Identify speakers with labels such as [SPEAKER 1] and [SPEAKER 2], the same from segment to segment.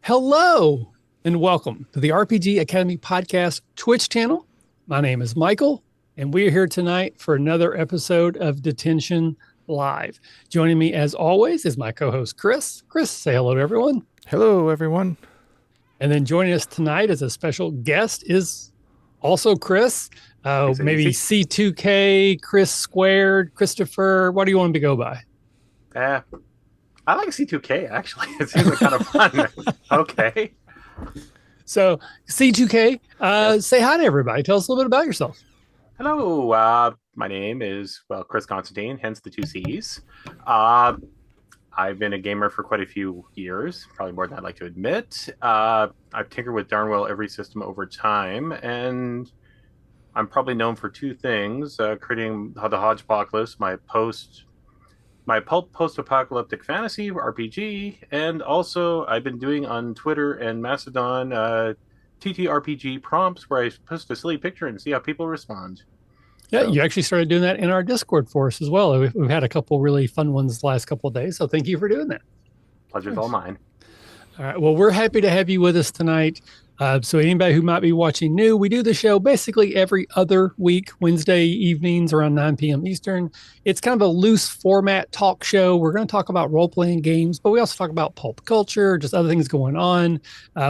[SPEAKER 1] Hello and welcome to the RPG Academy Podcast Twitch channel. My name is Michael, and we are here tonight for another episode of Detention Live. Joining me, as always, is my co-host Chris. Chris, say hello to everyone.
[SPEAKER 2] Hello, everyone.
[SPEAKER 1] And then joining us tonight as a special guest is also Chris. Maybe C2K, Chris Squared, Christopher. What do you want him to go by?
[SPEAKER 3] I like C2K, actually. It seems like kind of fun. Okay.
[SPEAKER 1] So, C2K, say hi to everybody. Tell us a little bit about yourself.
[SPEAKER 3] Hello. My name is, Chris Constantine, hence the two C's. I've been a gamer for quite a few years, probably more than I'd like to admit. I've tinkered with darn well every system over time, and I'm probably known for two things, creating the Hodgepocalypse, my post-apocalyptic fantasy RPG, and also I've been doing on Twitter and Mastodon TTRPG prompts where I post a silly picture and see how people respond.
[SPEAKER 1] Yeah, you actually started doing that in our Discord for us as well. We've had a couple really fun ones the last couple of days, so thank you for doing that.
[SPEAKER 3] Pleasure's all mine.
[SPEAKER 1] All right, well, we're happy to have you with us tonight. So anybody who might be watching new, we do the show basically every other week, Wednesday evenings around 9 p.m. Eastern. It's kind of a loose format talk show. We're going to talk about role-playing games, but we also talk about pulp culture, just other things going on.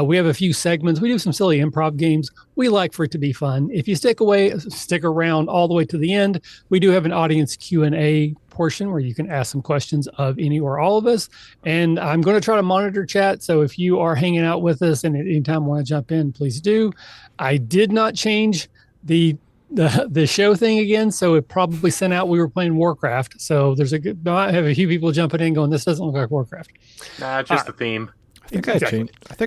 [SPEAKER 1] We have a few segments. We do some silly improv games. We like for it to be fun. If you stick around all the way to the end, we do have an audience Q&A portion where you can ask some questions of any or all of us. And I'm going to try to monitor chat. So if you are hanging out with us and at any time want to jump in, please do. I did not change the show thing again. So it probably sent out we were playing Warcraft. So I have a few people jumping in going, this doesn't look like Warcraft.
[SPEAKER 3] Nah, it's just the theme.
[SPEAKER 2] I think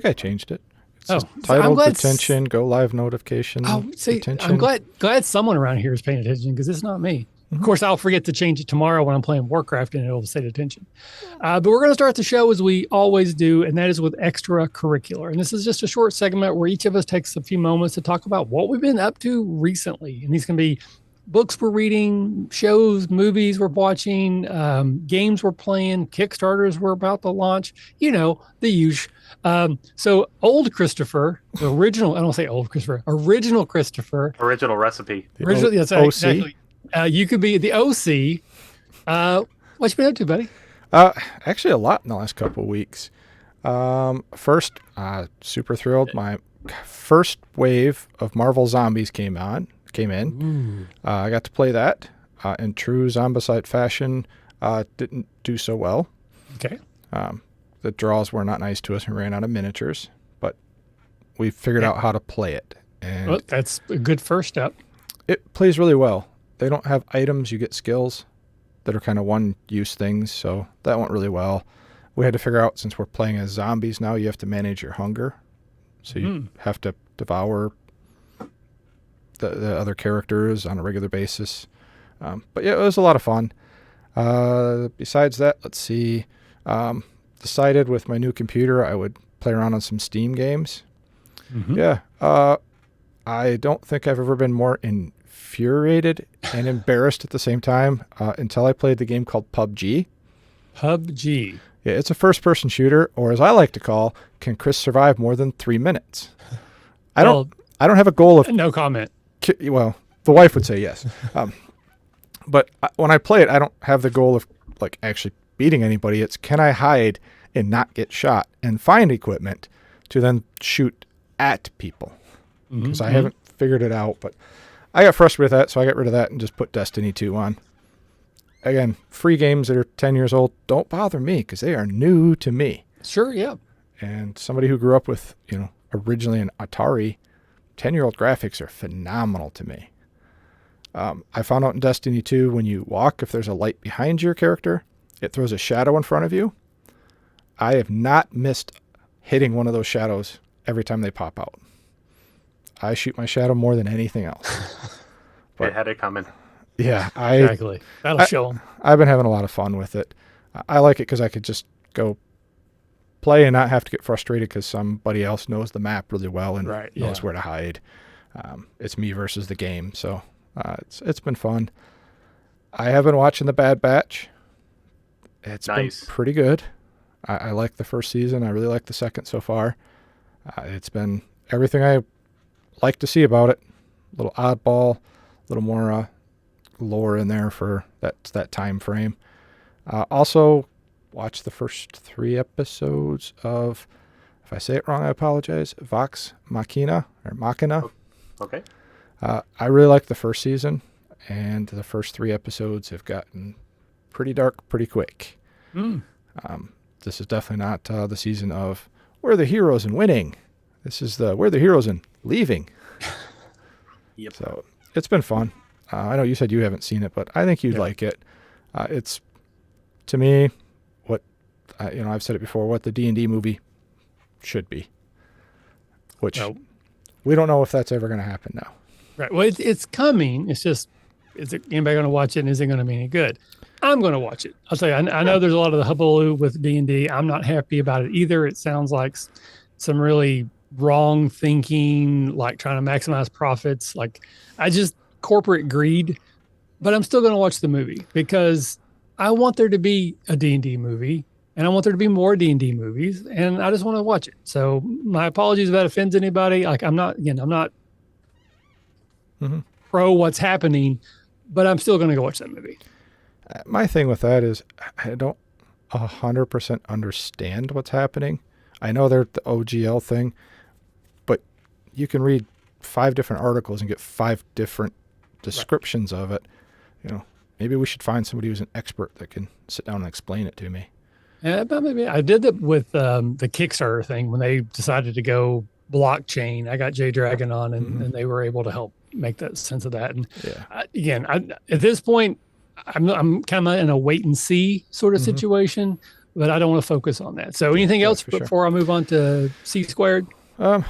[SPEAKER 2] I changed it. It's titled Detention, go live notification.
[SPEAKER 1] Oh, see,
[SPEAKER 2] Detention.
[SPEAKER 1] I'm glad someone around here is paying attention because it's not me. Of course, I'll forget to change it tomorrow when I'm playing Warcraft and it'll say Detention. But we're going to start the show as we always do, and that is with Extracurricular. And this is just a short segment where each of us takes a few moments to talk about what we've been up to recently. And these can be books we're reading, shows, movies we're watching, games we're playing, Kickstarters we're about to launch, the usual. So old Christopher, the original, I don't say old Christopher, original Christopher.
[SPEAKER 3] Original recipe.
[SPEAKER 1] That's
[SPEAKER 2] OC.
[SPEAKER 1] exactly. You could be the OC. What you been up to, buddy?
[SPEAKER 2] Actually, a lot in the last couple of weeks. First, super thrilled. My first wave of Marvel Zombies came in. I got to play that in true Zombiecide fashion. Didn't do so well.
[SPEAKER 1] Okay.
[SPEAKER 2] The draws were not nice to us and ran out of miniatures, but we figured out how to play it. And
[SPEAKER 1] that's a good first step.
[SPEAKER 2] It plays really well. They don't have items. You get skills that are kind of one-use things, so that went really well. We had to figure out, since we're playing as zombies now, you have to manage your hunger. So you have to devour the other characters on a regular basis. But yeah, it was a lot of fun. Besides that, let's see. Decided with my new computer I would play around on some Steam games. Yeah. I don't think I've ever been more infuriated and embarrassed at the same time until I played the game called PUBG.
[SPEAKER 1] PUBG.
[SPEAKER 2] Yeah, it's a first-person shooter, or as I like to call, can Chris survive more than 3 minutes? I don't have a goal of...
[SPEAKER 1] No comment.
[SPEAKER 2] Well, the wife would say yes. But when I play it, I don't have the goal of actually beating anybody. It's can I hide and not get shot and find equipment to then shoot at people. Because I haven't figured it out, but I got frustrated with that, so I got rid of that and just put Destiny 2 on. Again, free games that are 10 years old don't bother me because they are new to me.
[SPEAKER 1] Sure, yeah.
[SPEAKER 2] And somebody who grew up with, originally an Atari, 10-year-old graphics are phenomenal to me. I found out in Destiny 2, when you walk, if there's a light behind your character, it throws a shadow in front of you. I have not missed hitting one of those shadows every time they pop out. I shoot my shadow more than anything else.
[SPEAKER 3] But it had it coming.
[SPEAKER 2] Yeah.
[SPEAKER 1] Exactly. That'll show them.
[SPEAKER 2] I've been having a lot of fun with it. I like it because I could just go play and not have to get frustrated because somebody else knows the map really well and knows where to hide. It's me versus the game. So it's been fun. I have been watching The Bad Batch. It's been pretty good. I like the first season. I really like the second so far. It's been everything I like to see about it. A little oddball, a little more lore in there for that time frame. Also, watch the first 3 episodes of, if I say it wrong, I apologize, Vox Machina, or Machina.
[SPEAKER 3] Okay.
[SPEAKER 2] I really like the first season, and the first 3 episodes have gotten pretty dark pretty quick. This is definitely not the season of we're the heroes and winning. This is we're the heroes and leaving.
[SPEAKER 3] Yep.
[SPEAKER 2] So it's been fun. I know you said you haven't seen it, but I think you'd like it. It's, to me, what I've said it before, what the D&D movie should be, which we don't know if that's ever going to happen now.
[SPEAKER 1] Right. Well, it's coming. It's just, is anybody going to watch it, and is it going to be any good? I'm going to watch it. I'll tell you, I know there's a lot of the hullabaloo with D&D. I'm not happy about it either. It sounds like some really wrong thinking, like trying to maximize profits. Like, corporate greed. But I'm still going to watch the movie because I want there to be a D&D movie, and I want there to be more D&D movies, and I just want to watch it. So my apologies if that offends anybody. Like, I'm not pro what's happening, but I'm still going to go watch that movie.
[SPEAKER 2] My thing with that is I don't 100% understand what's happening. I know they're the OGL thing, but you can read 5 different articles and get 5 different descriptions of it. Maybe we should find somebody who's an expert that can sit down and explain it to me.
[SPEAKER 1] Yeah, but maybe I did that with the Kickstarter thing when they decided to go blockchain. I got Jay Dragon on, and they were able to help make that sense of that. And at this point, I'm kind of in a wait and see sort of situation, but I don't want to focus on that. So anything else before I move on to C Squared?
[SPEAKER 2] Only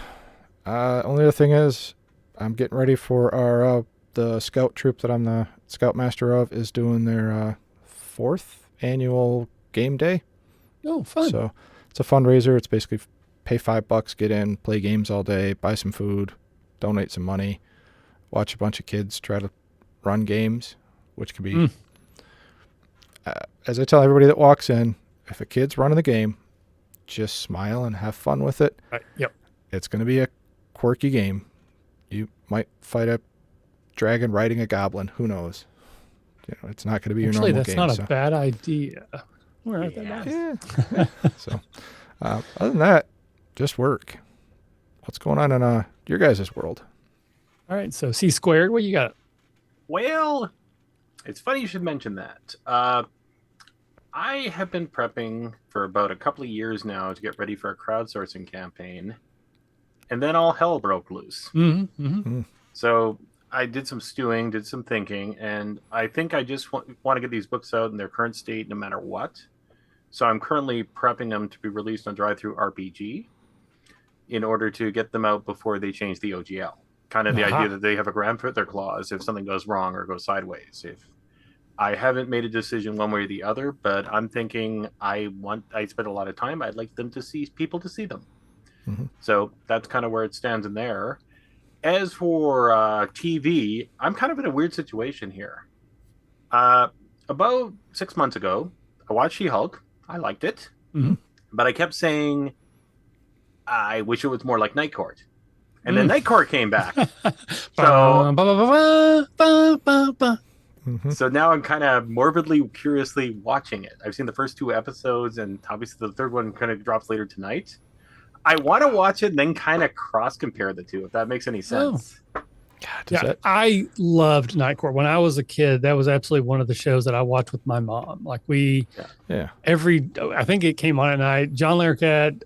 [SPEAKER 2] other thing is I'm getting ready for our the scout troop that I'm the scoutmaster of is doing their 4th annual game day.
[SPEAKER 1] Oh, fun.
[SPEAKER 2] So it's a fundraiser. It's basically pay $5, get in, play games all day, buy some food, donate some money, watch a bunch of kids try to run games, which can be, as I tell everybody that walks in, if a kid's running the game, just smile and have fun with it.
[SPEAKER 1] Right. Yep.
[SPEAKER 2] It's going to be a quirky game. You might fight a dragon riding a goblin. Who knows? It's not going to be your normal game.
[SPEAKER 1] Actually, that's not a bad idea.
[SPEAKER 2] So, other than that, just work. What's going on in your guys' world?
[SPEAKER 1] All right. So C Squared, what you got?
[SPEAKER 3] Well, it's funny you should mention that. I have been prepping for about a couple of years now to get ready for a crowdsourcing campaign, and then all hell broke loose. So I did some stewing, did some thinking, and I think I just want to get these books out in their current state no matter what. So I'm currently prepping them to be released on Drive-Thru RPG in order to get them out before they change the OGL. Kind of the idea that they have a grandfather clause if something goes wrong or goes sideways. If I haven't made a decision one way or the other, but I'm thinking I spend a lot of time. I'd like them to see people to see them. So that's kind of where it stands in there. As for TV, I'm kind of in a weird situation here. About 6 months ago, I watched She-Hulk. I liked it, but I kept saying, I wish it was more like Night Court. And then Night Court came back. So now I'm kind of morbidly, curiously watching it. I've seen the first 2 episodes, and obviously the third one kind of drops later tonight. I want to watch it and then kind of cross-compare the 2, if that makes any sense.
[SPEAKER 1] I loved Night Court. When I was a kid, that was absolutely one of the shows that I watched with my mom. Like I think it came on at night. John Larroquette,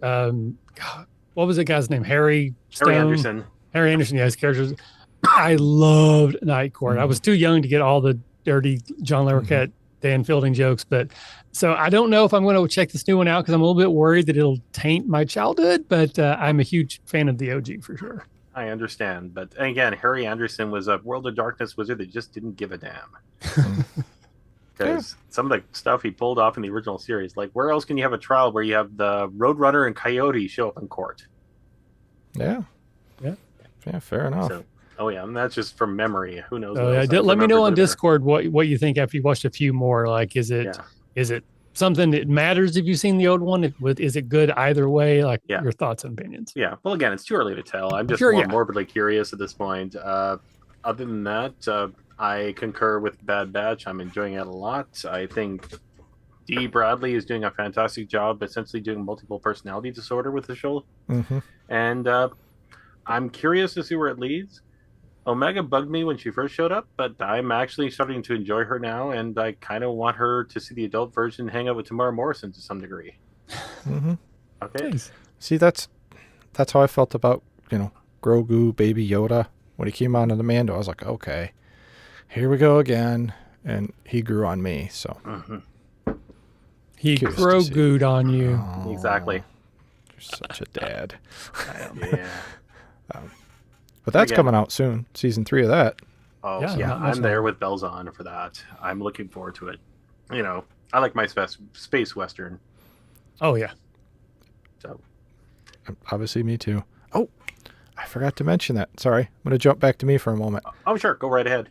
[SPEAKER 1] what was the guy's name? Harry Anderson. Harry Anderson, yeah, his characters. I loved Night Court. I was too young to get all the dirty John Larroquette, Dan Fielding jokes, but so I don't know if I'm going to check this new one out because I'm a little bit worried that it'll taint my childhood, but I'm a huge fan of the OG for sure.
[SPEAKER 3] I understand, but again, Harry Anderson was a World of Darkness wizard that just didn't give a damn. Because some of the stuff he pulled off in the original series, like where else can you have a trial where you have the Roadrunner and Coyote show up in court?
[SPEAKER 2] Yeah, fair enough.
[SPEAKER 3] So, and that's just from memory. Who knows?
[SPEAKER 1] Let me know on Discord what you think after you watched a few more. Like, is it something that matters if you've seen the old one? Is it good either way? Like
[SPEAKER 3] Yeah.
[SPEAKER 1] your thoughts and opinions.
[SPEAKER 3] Yeah. Well, again, it's too early to tell. I'm just
[SPEAKER 1] Sure,
[SPEAKER 3] more
[SPEAKER 1] yeah.
[SPEAKER 3] morbidly curious at this point. Other than that, I concur with Bad Batch. I'm enjoying it a lot. I think Dee Bradley is doing a fantastic job, essentially doing multiple personality disorder with the show.
[SPEAKER 2] Mm-hmm.
[SPEAKER 3] And I'm curious to see where it leads. Omega bugged me when she first showed up, but I'm actually starting to enjoy her now, and I kind of want her to see the adult version hang out with Tamara Morrison to some degree.
[SPEAKER 2] Mm-hmm.
[SPEAKER 3] Okay.
[SPEAKER 1] Nice.
[SPEAKER 2] See, that's how I felt about, Grogu, Baby Yoda. When he came on to the Mando, I was like, okay, here we go again. And he grew on me, so.
[SPEAKER 3] Mm-hmm.
[SPEAKER 1] He
[SPEAKER 2] Curious to
[SPEAKER 1] Grogu'd on you.
[SPEAKER 2] Oh,
[SPEAKER 3] Exactly.
[SPEAKER 2] You're such a dad.
[SPEAKER 3] Yeah.
[SPEAKER 2] But that's
[SPEAKER 3] Again.
[SPEAKER 2] coming out soon. Season 3 of that.
[SPEAKER 3] Oh,
[SPEAKER 1] Yeah,
[SPEAKER 3] yeah.
[SPEAKER 1] not much
[SPEAKER 3] I'm there
[SPEAKER 1] longer.
[SPEAKER 3] with bells on for that. I'm looking forward to it. I like my space western.
[SPEAKER 1] Oh yeah.
[SPEAKER 3] So,
[SPEAKER 2] Obviously, me too. Oh, I forgot to mention that. Sorry. I'm going to jump back to me for a moment.
[SPEAKER 3] oh, sure. Go right ahead.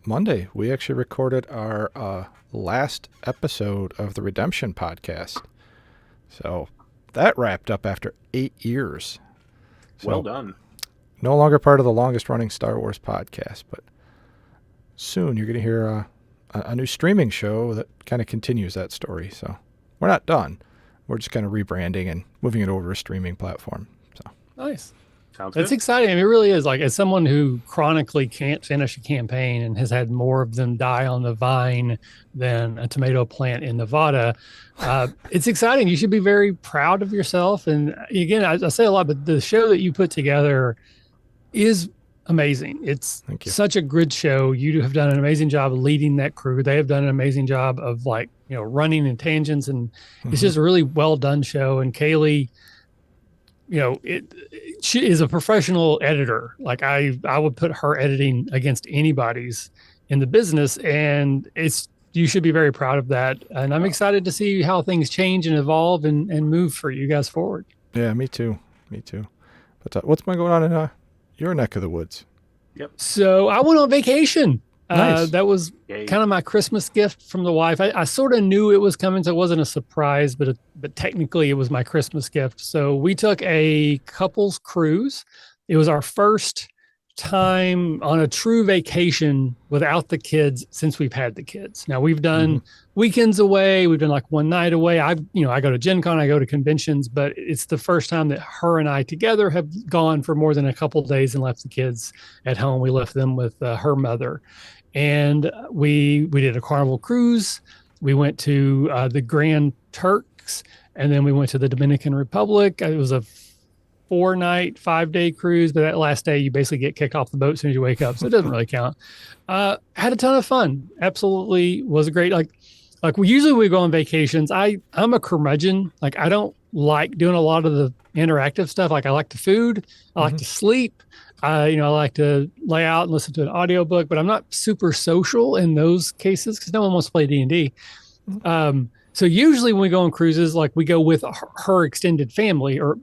[SPEAKER 2] Monday, we actually recorded our last episode of the Redemption podcast. So that wrapped up after 8 years. So,
[SPEAKER 3] Well done.
[SPEAKER 2] no longer part of the longest running Star Wars podcast, but soon you're going to hear a new streaming show that kind of continues that story. So we're not done. We're just kind of rebranding and moving it over to a streaming platform. So
[SPEAKER 1] Nice.
[SPEAKER 3] Sounds
[SPEAKER 1] That's
[SPEAKER 3] good.
[SPEAKER 1] exciting. I mean, it really is. Like, as someone who chronically can't finish a campaign and has had more of them die on the vine than a tomato plant in Nevada, it's exciting. You should be very proud of yourself. And again, I say a lot, but the show that you put together is amazing. It's
[SPEAKER 2] Thank you.
[SPEAKER 1] such a good show. You have done an amazing job of leading that crew. They have done an amazing job of running in tangents, and it's just a really well done show. And Kaylee, she is a professional editor. Like I would put her editing against anybody's in the business, and you should be very proud of that. And I'm excited to see how things change and evolve and move for you guys forward.
[SPEAKER 2] Yeah, me too. But what's been going on in your neck of the woods?
[SPEAKER 1] So I went on vacation.
[SPEAKER 2] Nice.
[SPEAKER 1] That was
[SPEAKER 3] Yay.
[SPEAKER 1] kind of my Christmas gift from the wife. I sort of knew it was coming, so it wasn't a surprise, but technically it was my Christmas gift. So we took a couples cruise. It was our first time on a true vacation without the kids since we've had the kids. Now we've done weekends away. We've done like one night away. I go to Gen Con, I go to conventions, but it's the first time that her and I together have gone for more than a couple of days and left the kids at home. We left them with her mother. And we did a Carnival cruise. We went to the Grand Turks, and then we went to the Dominican Republic. It was a 4-night, 5-day cruise, but that last day you basically get kicked off the boat as soon as you wake up, so it doesn't really count. Had a ton of fun. Absolutely was great. Like we go on vacations. I'm a curmudgeon. Like I don't like doing a lot of the interactive stuff. Like I like the food. I like to sleep. I like to lay out and listen to an audiobook, but I'm not super social in those cases because no one wants to play D&D. So usually when we go on cruises, like we go with her extended family or,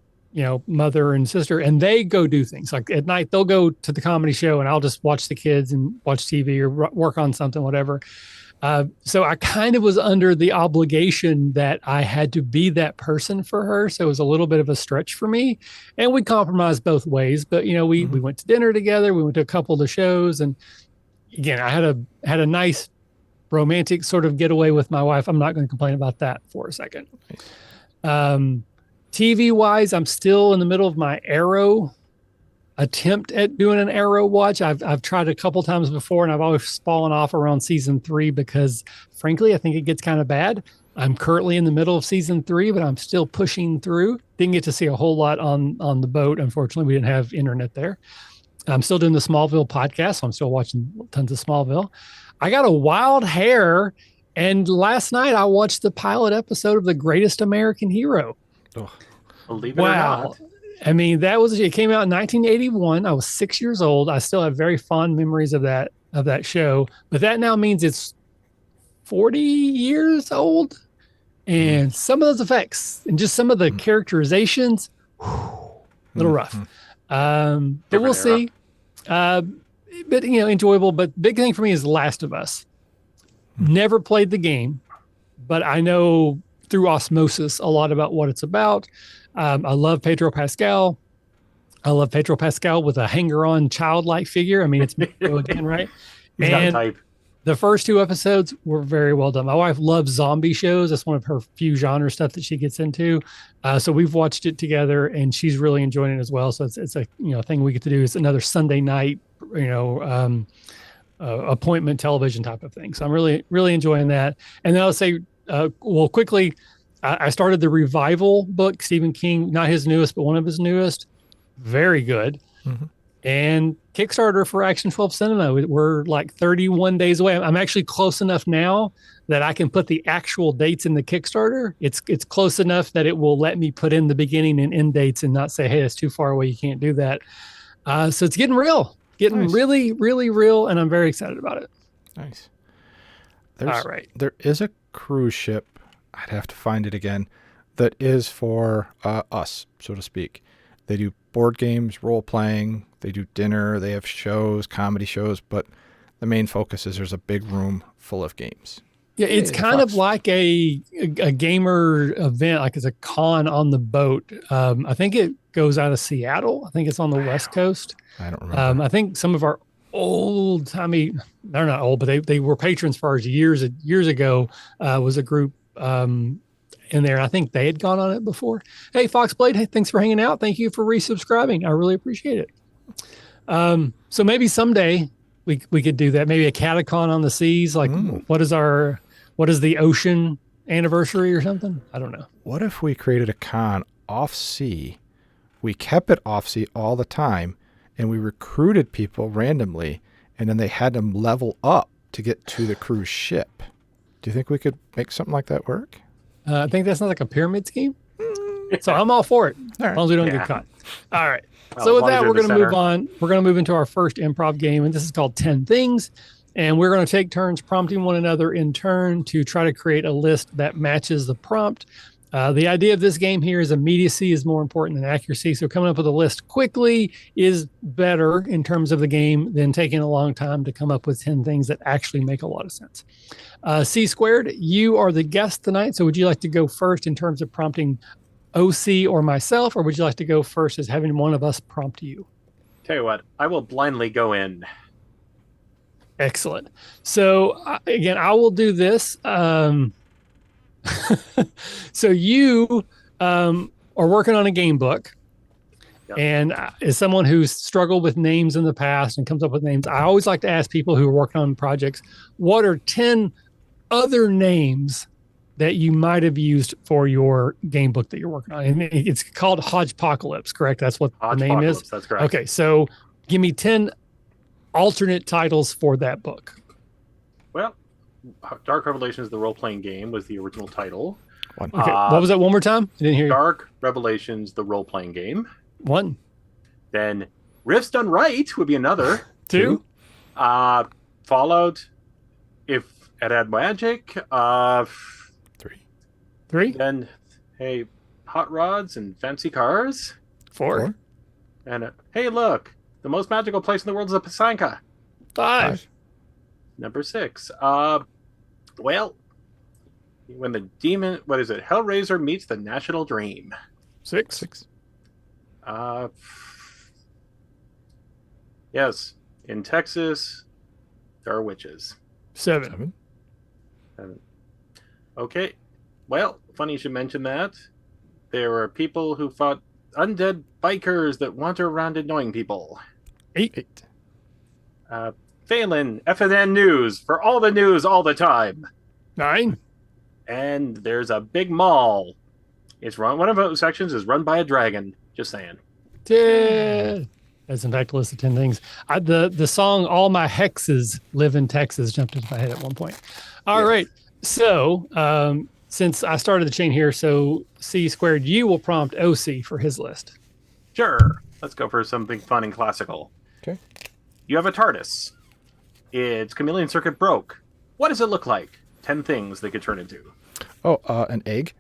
[SPEAKER 1] mother and sister, and they go do things. Like at night, they'll go to the comedy show and I'll just watch the kids and watch TV or work on something, whatever. So I kind of was under the obligation that I had to be that person for her. So it was a little bit of a stretch for me, and we compromised both ways. But we went to dinner together. We went to a couple of the shows, and again, I had a nice romantic sort of getaway with my wife. I'm not going to complain about that for a second. TV wise, I'm still in the middle of my Arrow attempt at doing an Arrow watch. I've tried a couple times before, and I've always fallen off around season 3 because, frankly, I think it gets kind of bad. I'm currently in the middle of season 3, but I'm still pushing through. Didn't get to see a whole lot on the boat. Unfortunately, we didn't have internet there. I'm still doing the Smallville podcast, so I'm still watching tons of Smallville. I got a wild hair, and last night I watched the pilot episode of The Greatest American Hero.
[SPEAKER 2] Oh.
[SPEAKER 3] Believe it or
[SPEAKER 1] Wow.
[SPEAKER 3] not.
[SPEAKER 1] I mean, it came out in 1981. I was 6 years old. I still have very fond memories of that show, but that now means it's 40 years old. And some of those effects and just some of the characterizations, a little rough. But we'll see. But enjoyable. But big thing for me is Last of Us. Never played the game. but I know through osmosis a lot about what it's about. I love Pedro Pascal. I love Pedro Pascal with a hanger-on childlike figure. I mean, it's again, right?
[SPEAKER 3] He's got a
[SPEAKER 1] And
[SPEAKER 3] type.
[SPEAKER 1] the first two episodes were very well done. My wife loves zombie shows. That's one of her few genre stuff that she gets into. So we've watched it together, and she's really enjoying it as well. So it's a thing we get to do. It's another Sunday night appointment television type of thing. So I'm really enjoying that. And then I'll say, quickly, I started the Revival book, Stephen King, not his newest, but one of his newest. Very good. Mm-hmm. And Kickstarter for Action 12 Cinema. We're like 31 days away. I'm actually close enough now that I can put the actual dates in the Kickstarter. It's close enough that it will let me put in the beginning and end dates and not say, hey, it's too far away. You can't do that. So it's getting real, nice. Really, really real. And I'm very excited about it.
[SPEAKER 2] Nice.
[SPEAKER 1] All right.
[SPEAKER 2] There is a cruise ship. I'd have to find it again. That is for us, so to speak. They do board games, role playing. They do dinner. They have shows, comedy shows, but the main focus is there's a big room full of games.
[SPEAKER 1] Yeah, it's kind of like a gamer event, like it's a con on the boat. I think it goes out of Seattle. I think it's on the West Coast.
[SPEAKER 2] I don't remember.
[SPEAKER 1] I think some of our old-timey, they're not old, but they were patrons for ours years ago, was a group in there. I think they had gone on it before. Hey, Foxblade, hey, thanks for hanging out. Thank you for resubscribing. I really appreciate it. So maybe someday we could do that. Maybe a catacon on the seas. Like what is the ocean anniversary or something? I don't know.
[SPEAKER 2] What if we created a con off sea? We kept it off sea all the time and we recruited people randomly and then they had them level up to get to the cruise ship. Do you think we could make something like that work?
[SPEAKER 1] I think that's not like a pyramid scheme. So I'm all for it. All right. As long as we don't get caught. All right.
[SPEAKER 3] Well,
[SPEAKER 1] so with that, we're going to move on. We're going to move into our first improv game, and this is called 10 Things. And we're going to take turns prompting one another in turn to try to create a list that matches the prompt. The idea of this game here is immediacy is more important than accuracy. So coming up with a list quickly is better in terms of the game than taking a long time to come up with 10 things that actually make a lot of sense. C Squared, you are the guest tonight. So would you like to go first in terms of prompting OC or myself, or would you like to go first as having one of us prompt you?
[SPEAKER 3] Tell you what, I will blindly go in.
[SPEAKER 1] Excellent. So again, I will do this. So you are working on a game book. Yep. And as someone who's struggled with names in the past and comes up with names, I always like to ask people who are working on projects, what are 10 other names that you might have used for your game book that you're working on? And it's called Hodgepocalypse, correct? That's what the name is?
[SPEAKER 3] That's correct.
[SPEAKER 1] Okay, so give me 10 alternate titles for that book.
[SPEAKER 3] Well, Dark Revelations, the role-playing game, was the original title.
[SPEAKER 1] Okay, what was that one more time? I didn't hear you.
[SPEAKER 3] Dark Revelations, the role-playing game.
[SPEAKER 1] One.
[SPEAKER 3] Then Rifts Done Right would be another.
[SPEAKER 1] Two.
[SPEAKER 3] Fallout, if it had magic.
[SPEAKER 1] Three.
[SPEAKER 3] Then, hey, Hot Rods and Fancy Cars.
[SPEAKER 1] Four.
[SPEAKER 3] And, hey, look, the most magical place in the world is a Pasanka.
[SPEAKER 1] Five.
[SPEAKER 3] Number 6. Well, when the demon, what is it? Hellraiser meets the National Dream.
[SPEAKER 1] 6.
[SPEAKER 3] Yes, in Texas, there are witches.
[SPEAKER 1] 7.
[SPEAKER 3] Okay. Well, funny you should mention that. There were people who fought undead bikers that wander around annoying people.
[SPEAKER 1] 8.
[SPEAKER 3] Phelan, FNN News, for all the news all the time.
[SPEAKER 1] 9.
[SPEAKER 3] And there's a big mall. It's run. One of those sections is run by a dragon. Just saying.
[SPEAKER 1] 10. That's in fact a list of 10 things. The song "All My Hexes Live in Texas" jumped into my head at one point. All right. So since I started the chain here, so C Squared, you will prompt OC for his list.
[SPEAKER 3] Sure. Let's go for something fun and classical.
[SPEAKER 2] Okay.
[SPEAKER 3] You have a Tardis. Its chameleon circuit broke. What does it look like? 10 things they could turn into.
[SPEAKER 2] Oh, an egg.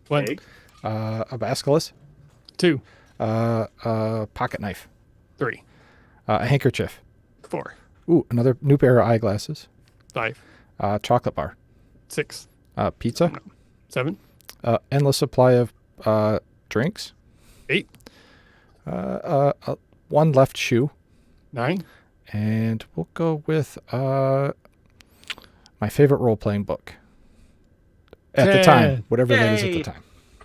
[SPEAKER 1] 1.
[SPEAKER 3] Egg.
[SPEAKER 2] A basilisk.
[SPEAKER 1] 2.
[SPEAKER 2] A pocket knife.
[SPEAKER 1] 3.
[SPEAKER 2] A handkerchief.
[SPEAKER 1] 4.
[SPEAKER 2] Ooh, another new pair of eyeglasses.
[SPEAKER 1] 5.
[SPEAKER 2] Chocolate bar.
[SPEAKER 1] 6.
[SPEAKER 2] Pizza.
[SPEAKER 1] 7.
[SPEAKER 2] Endless supply of drinks.
[SPEAKER 1] 8.
[SPEAKER 2] 1 left shoe.
[SPEAKER 1] 9.
[SPEAKER 2] And we'll go with my favorite role-playing book. At the time, whatever that is at the time.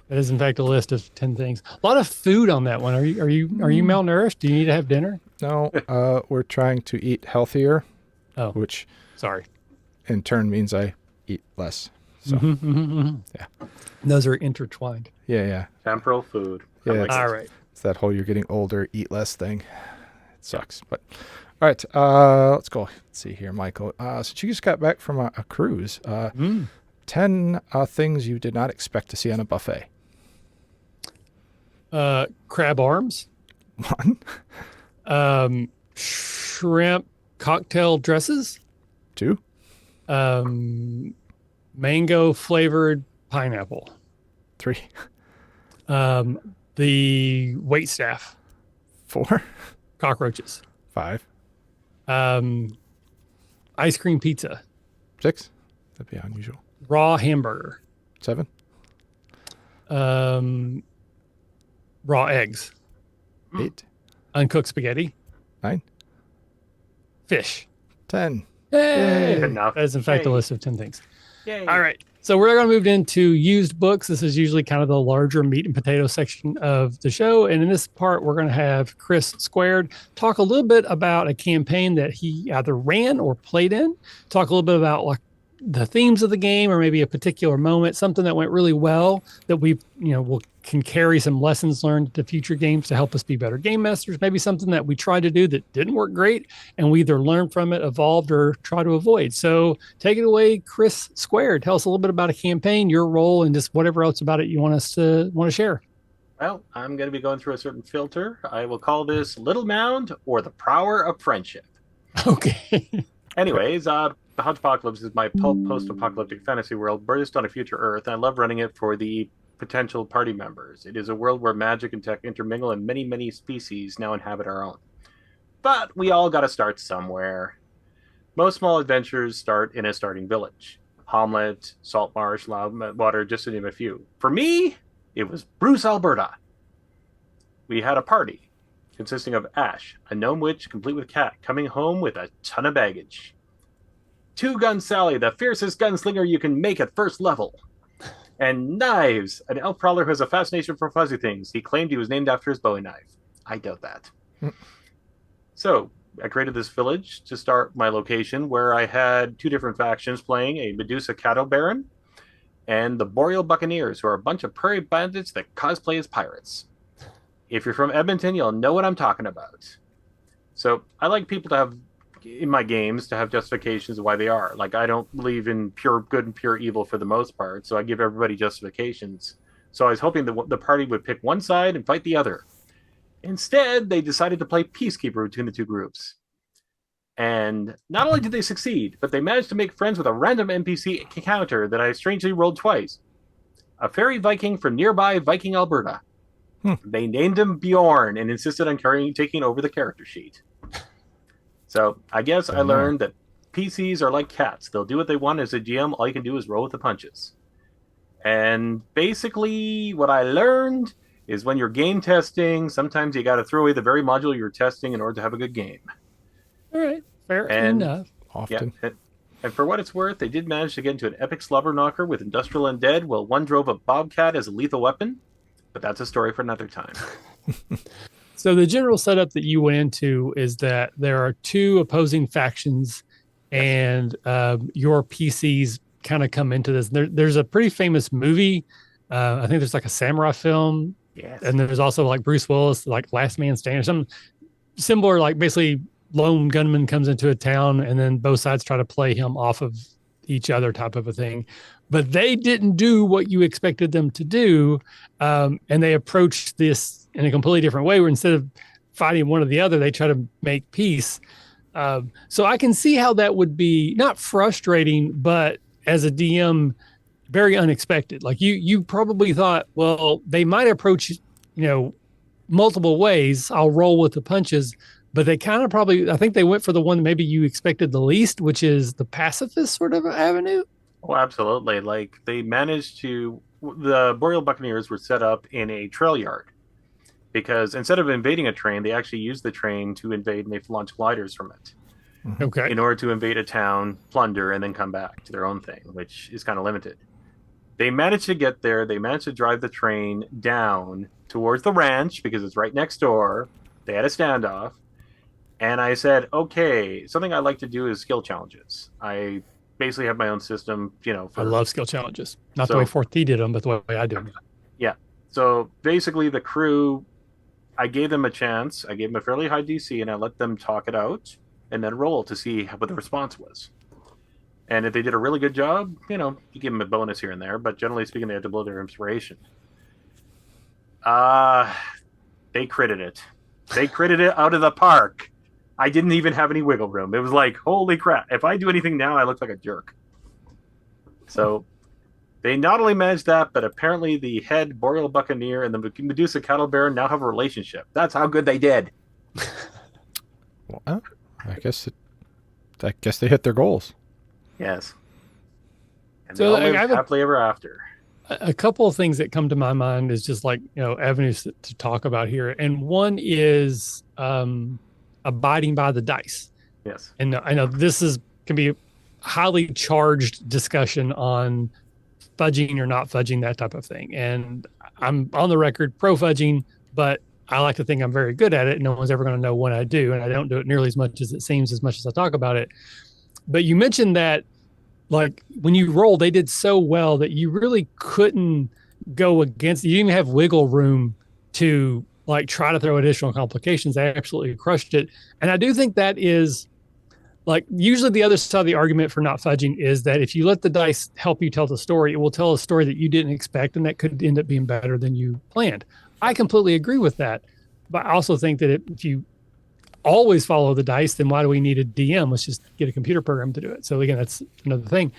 [SPEAKER 1] That is, in fact, a list of 10 things. A lot of food on that one. Are you malnourished? Do you need to have dinner?
[SPEAKER 2] No, we're trying to eat healthier, which
[SPEAKER 1] sorry,
[SPEAKER 2] in turn means I eat less. So, yeah.
[SPEAKER 1] Those are intertwined.
[SPEAKER 2] Yeah.
[SPEAKER 3] Temporal food.
[SPEAKER 2] Yeah.
[SPEAKER 1] All right.
[SPEAKER 2] It's that whole you're getting older, eat less thing. It sucks. But all right, let's go. Let's see here, Michael. So you just got back from a cruise. 10 things you did not expect to see on a buffet.
[SPEAKER 1] Crab arms.
[SPEAKER 2] 1.
[SPEAKER 1] Shrimp cocktail dresses.
[SPEAKER 2] 2.
[SPEAKER 1] Mango flavored pineapple.
[SPEAKER 2] 3.
[SPEAKER 1] The wait staff.
[SPEAKER 2] 4.
[SPEAKER 1] Cockroaches.
[SPEAKER 2] 5.
[SPEAKER 1] Ice cream pizza.
[SPEAKER 2] 6. That'd be unusual.
[SPEAKER 1] Raw hamburger.
[SPEAKER 2] 7.
[SPEAKER 1] Raw eggs.
[SPEAKER 2] 8.
[SPEAKER 1] Uncooked spaghetti.
[SPEAKER 2] 9.
[SPEAKER 1] Fish.
[SPEAKER 2] 10.
[SPEAKER 1] Yay!
[SPEAKER 3] Good enough.
[SPEAKER 1] That is, in fact,
[SPEAKER 3] Yay.
[SPEAKER 1] a list of 10 things.
[SPEAKER 3] Yay.
[SPEAKER 1] All right. So we're going to move into used books. This is usually kind of the larger meat and potato section of the show. And in this part, we're going to have Chris Squared talk a little bit about a campaign that he either ran or played in, talk a little bit about like the themes of the game or maybe a particular moment, something that went really well that we, can carry some lessons learned to future games to help us be better game masters, maybe something that we tried to do that didn't work great and we either learned from it, evolved, or try to avoid. So take it away, Chris Squared. Tell us a little bit about a campaign, your role, and just whatever else about it you want to share.
[SPEAKER 3] Well, I'm going to be going through a certain filter. I will call this Little Mound or the Prower of Friendship.
[SPEAKER 1] Okay.
[SPEAKER 3] Anyways, the Hodgepocalypse is my pulp post-apocalyptic fantasy world based on a future Earth, and I love running it for the potential party members. It is a world where magic and tech intermingle, and many, many species now inhabit our own. But we all got to start somewhere. Most small adventures start in a starting village. Hamlet, Salt Marsh, Loudwater, just to name a few. For me, it was Bruce, Alberta. We had a party consisting of Ash, a gnome witch complete with cat, coming home with a ton of baggage. Two Gun Sally, the fiercest gunslinger you can make at first level. And Knives, an elf prowler who has a fascination for fuzzy things. He claimed he was named after his Bowie knife. I doubt that. So I created this village to start my location where I had 2 different factions playing, a Medusa Cattle Baron and the Boreal Buccaneers, who are a bunch of prairie bandits that cosplay as pirates. If you're from Edmonton, you'll know what I'm talking about. So I like people to have, in my games, to have justifications of why they are. Like, I don't believe in pure good and pure evil for the most part, so I give everybody justifications. So I was hoping that the party would pick one side and fight the other. Instead, they decided to play peacekeeper between the 2 groups. And not only did they succeed, but they managed to make friends with a random NPC encounter that I strangely rolled twice. A fairy Viking from nearby Viking, Alberta. They named him Bjorn and insisted on taking over the character sheet. So I guess I learned that PCs are like cats. They'll do what they want as a GM. All you can do is roll with the punches. And basically what I learned is when you're game testing, sometimes you got to throw away the very module you're testing in order to have a good game.
[SPEAKER 1] All right. Fair enough.
[SPEAKER 2] Often.
[SPEAKER 3] Yeah, and for what it's worth, they did manage to get into an epic slobber knocker with industrial undead while one drove a bobcat as a lethal weapon. But that's a story for another time.
[SPEAKER 1] So the general setup that you went into is that there are 2 opposing factions, and your PCs kind of come into this. There's a pretty famous movie. I think there's like a samurai film.
[SPEAKER 3] Yes.
[SPEAKER 1] And there's also like Bruce Willis, like Last Man Standing, or something similar, like basically lone gunman comes into a town and then both sides try to play him off of each other type of a thing. But they didn't do what you expected them to do. And they approached this in a completely different way, where instead of fighting one or the other, they try to make peace. So I can see how that would be not frustrating, but as a DM, very unexpected. Like you probably thought, well, they might approach, multiple ways. I'll roll with the punches, but they kind of I think they went for the one that maybe you expected the least, which is the pacifist sort of avenue.
[SPEAKER 3] Oh, absolutely. Like they managed to, the Boreal Buccaneers were set up in a trail yard because instead of invading a train, they actually used the train to invade and they launched gliders from it
[SPEAKER 2] Hmm.
[SPEAKER 1] Okay.
[SPEAKER 3] in order to invade a town, plunder, and then come back to their own thing, which is kind of limited. They managed to get there. They managed to drive the train down towards the ranch because it's right next door. They had a standoff. And I said, okay, something I like to do is skill challenges. I basically have my own system,
[SPEAKER 1] I
[SPEAKER 3] for
[SPEAKER 1] love skill challenges. Not the way
[SPEAKER 3] so
[SPEAKER 1] 4T did them, but the way I do them.
[SPEAKER 3] yeah. So basically, the crew, I gave them a chance. I gave them a fairly high DC, and I let them talk it out and then roll to see what the response was. And if they did a really good job, you give them a bonus here and there. But generally speaking, they had to blow their inspiration. Uh they critted it. They critted it out of the park. I didn't even have any wiggle room. It was like, holy crap! If I do anything now, I look like a jerk. So they not only managed that, but apparently the head Boreal Buccaneer and the Medusa Cattle Baron now have a relationship. That's how good they did.
[SPEAKER 2] Well, I guess they hit their goals.
[SPEAKER 3] Yes. And
[SPEAKER 1] So,
[SPEAKER 3] they all
[SPEAKER 1] like,
[SPEAKER 3] lived
[SPEAKER 1] I have
[SPEAKER 3] happily ever after.
[SPEAKER 1] a couple of things that come to my mind is just like, avenues to talk about here. And one is abiding by the dice.
[SPEAKER 3] Yes.
[SPEAKER 1] And I know can be a highly charged discussion on fudging or not fudging, that type of thing. And I'm on the record pro fudging, but I like to think I'm very good at it. No one's ever going to know when I do. And I don't do it nearly as much as it seems, as much as I talk about it. But you mentioned that, like, when you roll, they did so well that you really couldn't go against. You didn't even have wiggle room to like try to throw additional complications. They absolutely crushed it. And I do think that is like usually the other side of the argument for not fudging is that if you let the dice help you tell the story, it will tell a story that you didn't expect, and that could end up being better than you planned. I completely agree with that. But I also think that if you always follow the dice, then why do we need a DM? Let's just get a computer program to do it. So again, that's another thing.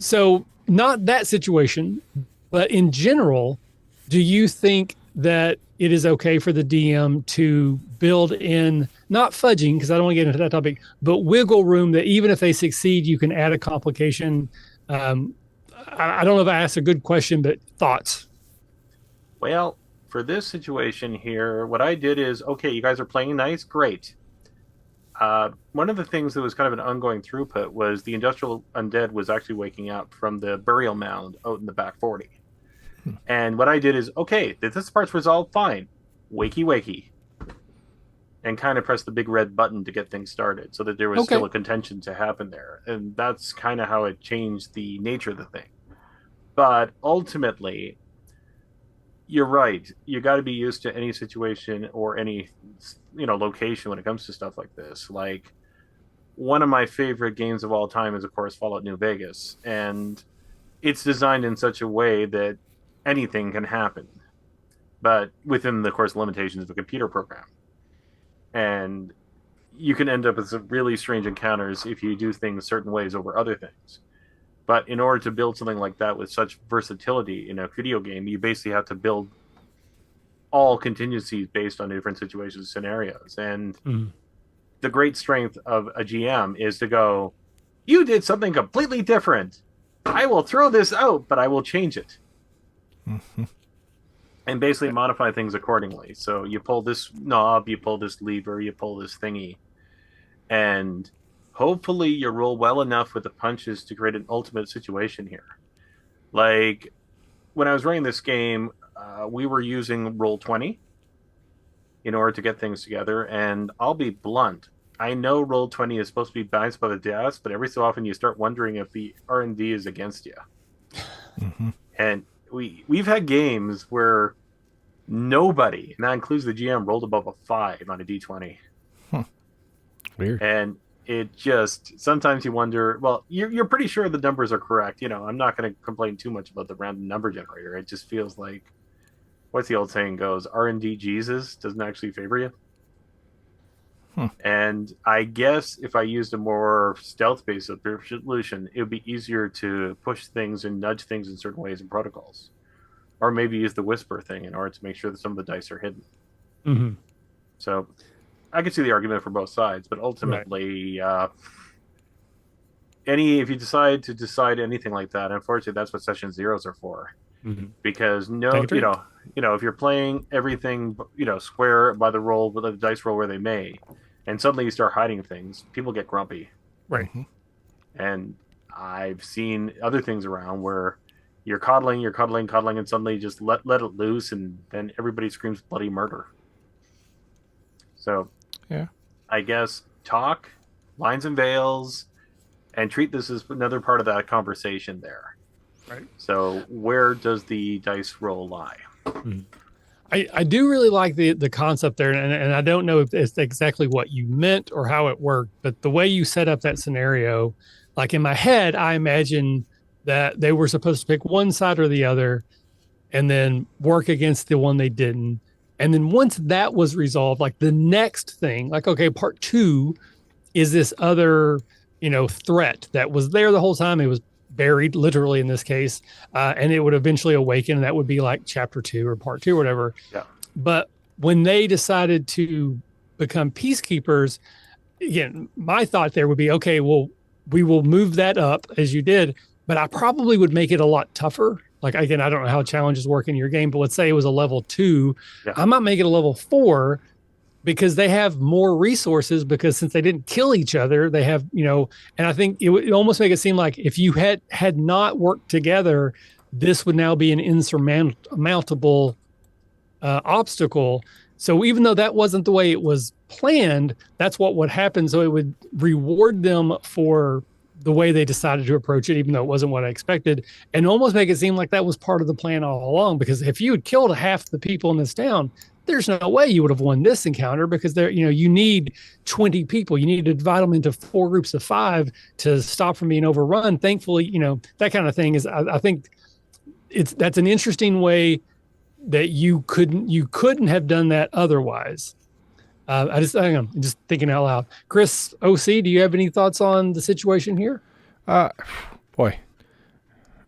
[SPEAKER 1] So not that situation, but in general, do you think that it is okay for the DM to build in, not fudging, because I don't want to get into that topic, but wiggle room that even if they succeed, you can add a complication? I don't know if I asked a good question, but thoughts?
[SPEAKER 3] Well, for this situation here, what I did is, okay, you guys are playing nice, great. One of the things that was kind of an ongoing throughput was the industrial undead was actually waking up from the burial mound out in the back 40. And what I did is, okay, this part's resolved, fine. Wakey, wakey. And kind of press the big red button to get things started so that there was still a contention to happen there. And that's kind of how it changed the nature of the thing. But ultimately, you're right. You got to be used to any situation or any, location when it comes to stuff like this. Like, one of my favorite games of all time is, of course, Fallout New Vegas. And it's designed in such a way that anything can happen, but within the course limitations of a computer program. And you can end up with some really strange encounters if you do things certain ways over other things. But in order to build something like that with such versatility in a video game, you basically have to build all contingencies based on different situations, scenarios. And the great strength of a GM is to go, you did something completely different. I will throw this out, but I will change it.
[SPEAKER 2] Mm-hmm.
[SPEAKER 3] And basically modify things accordingly. So you pull this knob, you pull this lever, you pull this thingy. And hopefully you roll well enough with the punches to create an ultimate situation here. Like, when I was running this game, we were using Roll20 in order to get things together. And I'll be blunt. I know Roll20 is supposed to be balanced by the DAS, but every so often you start wondering if the R&D is against you.
[SPEAKER 2] Mm-hmm.
[SPEAKER 3] And we've had games where nobody, and that includes the GM, rolled above a 5 on a D20.
[SPEAKER 2] Weird.
[SPEAKER 3] And it just, sometimes you wonder, well, you're pretty sure the numbers are correct. I'm not going to complain too much about the random number generator. It just feels like, what's the old saying goes, R&D Jesus doesn't actually favor you. And I guess if I used a more stealth-based solution, it would be easier to push things and nudge things in certain ways and protocols. Or maybe use the whisper thing in order to make sure that some of the dice are hidden.
[SPEAKER 1] Mm-hmm.
[SPEAKER 3] So I could see the argument for both sides, but ultimately, if you decide anything like that, unfortunately, that's what session zeros are for.
[SPEAKER 1] Mm-hmm.
[SPEAKER 3] Because
[SPEAKER 1] Take a drink.
[SPEAKER 3] if you're playing everything, square by the roll, with the dice roll where they may, and suddenly you start hiding things, people get grumpy.
[SPEAKER 1] Right.
[SPEAKER 2] Mm-hmm.
[SPEAKER 3] And I've seen other things around where you're cuddling, and suddenly just let it loose, and then everybody screams bloody murder. So,
[SPEAKER 2] Yeah.
[SPEAKER 3] I guess talk, lines and veils, and treat this as another part of that conversation there.
[SPEAKER 1] Right.
[SPEAKER 3] So, where does the dice roll lie?
[SPEAKER 1] Mm-hmm. I do really like the concept there, and I don't know if it's exactly what you meant or how it worked, but the way you set up that scenario, like in my head, I imagine that they were supposed to pick one side or the other and then work against the one they didn't. And then once that was resolved, like the next thing, like, okay, part 2 is this other, threat that was there the whole time. It was buried literally in this case, and it would eventually awaken, and that would be like chapter 2 or part 2 or whatever.
[SPEAKER 3] Yeah.
[SPEAKER 1] But when they decided to become peacekeepers, again, my thought there would be, okay, well, we will move that up as you did, but I probably would make it a lot tougher. Like, again, I don't know how challenges work in your game, but let's say it was a level 2.
[SPEAKER 3] Yeah.
[SPEAKER 1] I might make it a level 4 because they have more resources, because since they didn't kill each other, they have, and I think it would almost make it seem like if you had not worked together, this would now be an insurmountable obstacle. So even though that wasn't the way it was planned, that's what would happen. So it would reward them for the way they decided to approach it, even though it wasn't what I expected, and almost make it seem like that was part of the plan all along. Because if you had killed half the people in this town, there's no way you would have won this encounter, because there, you need 20 people. You need to divide them into 4 groups of 5 to stop from being overrun. Thankfully, that kind of thing is, I think that's an interesting way that you couldn't have done that otherwise. I'm just thinking out loud. Chris, OC, do you have any thoughts on the situation here?
[SPEAKER 2] Boy,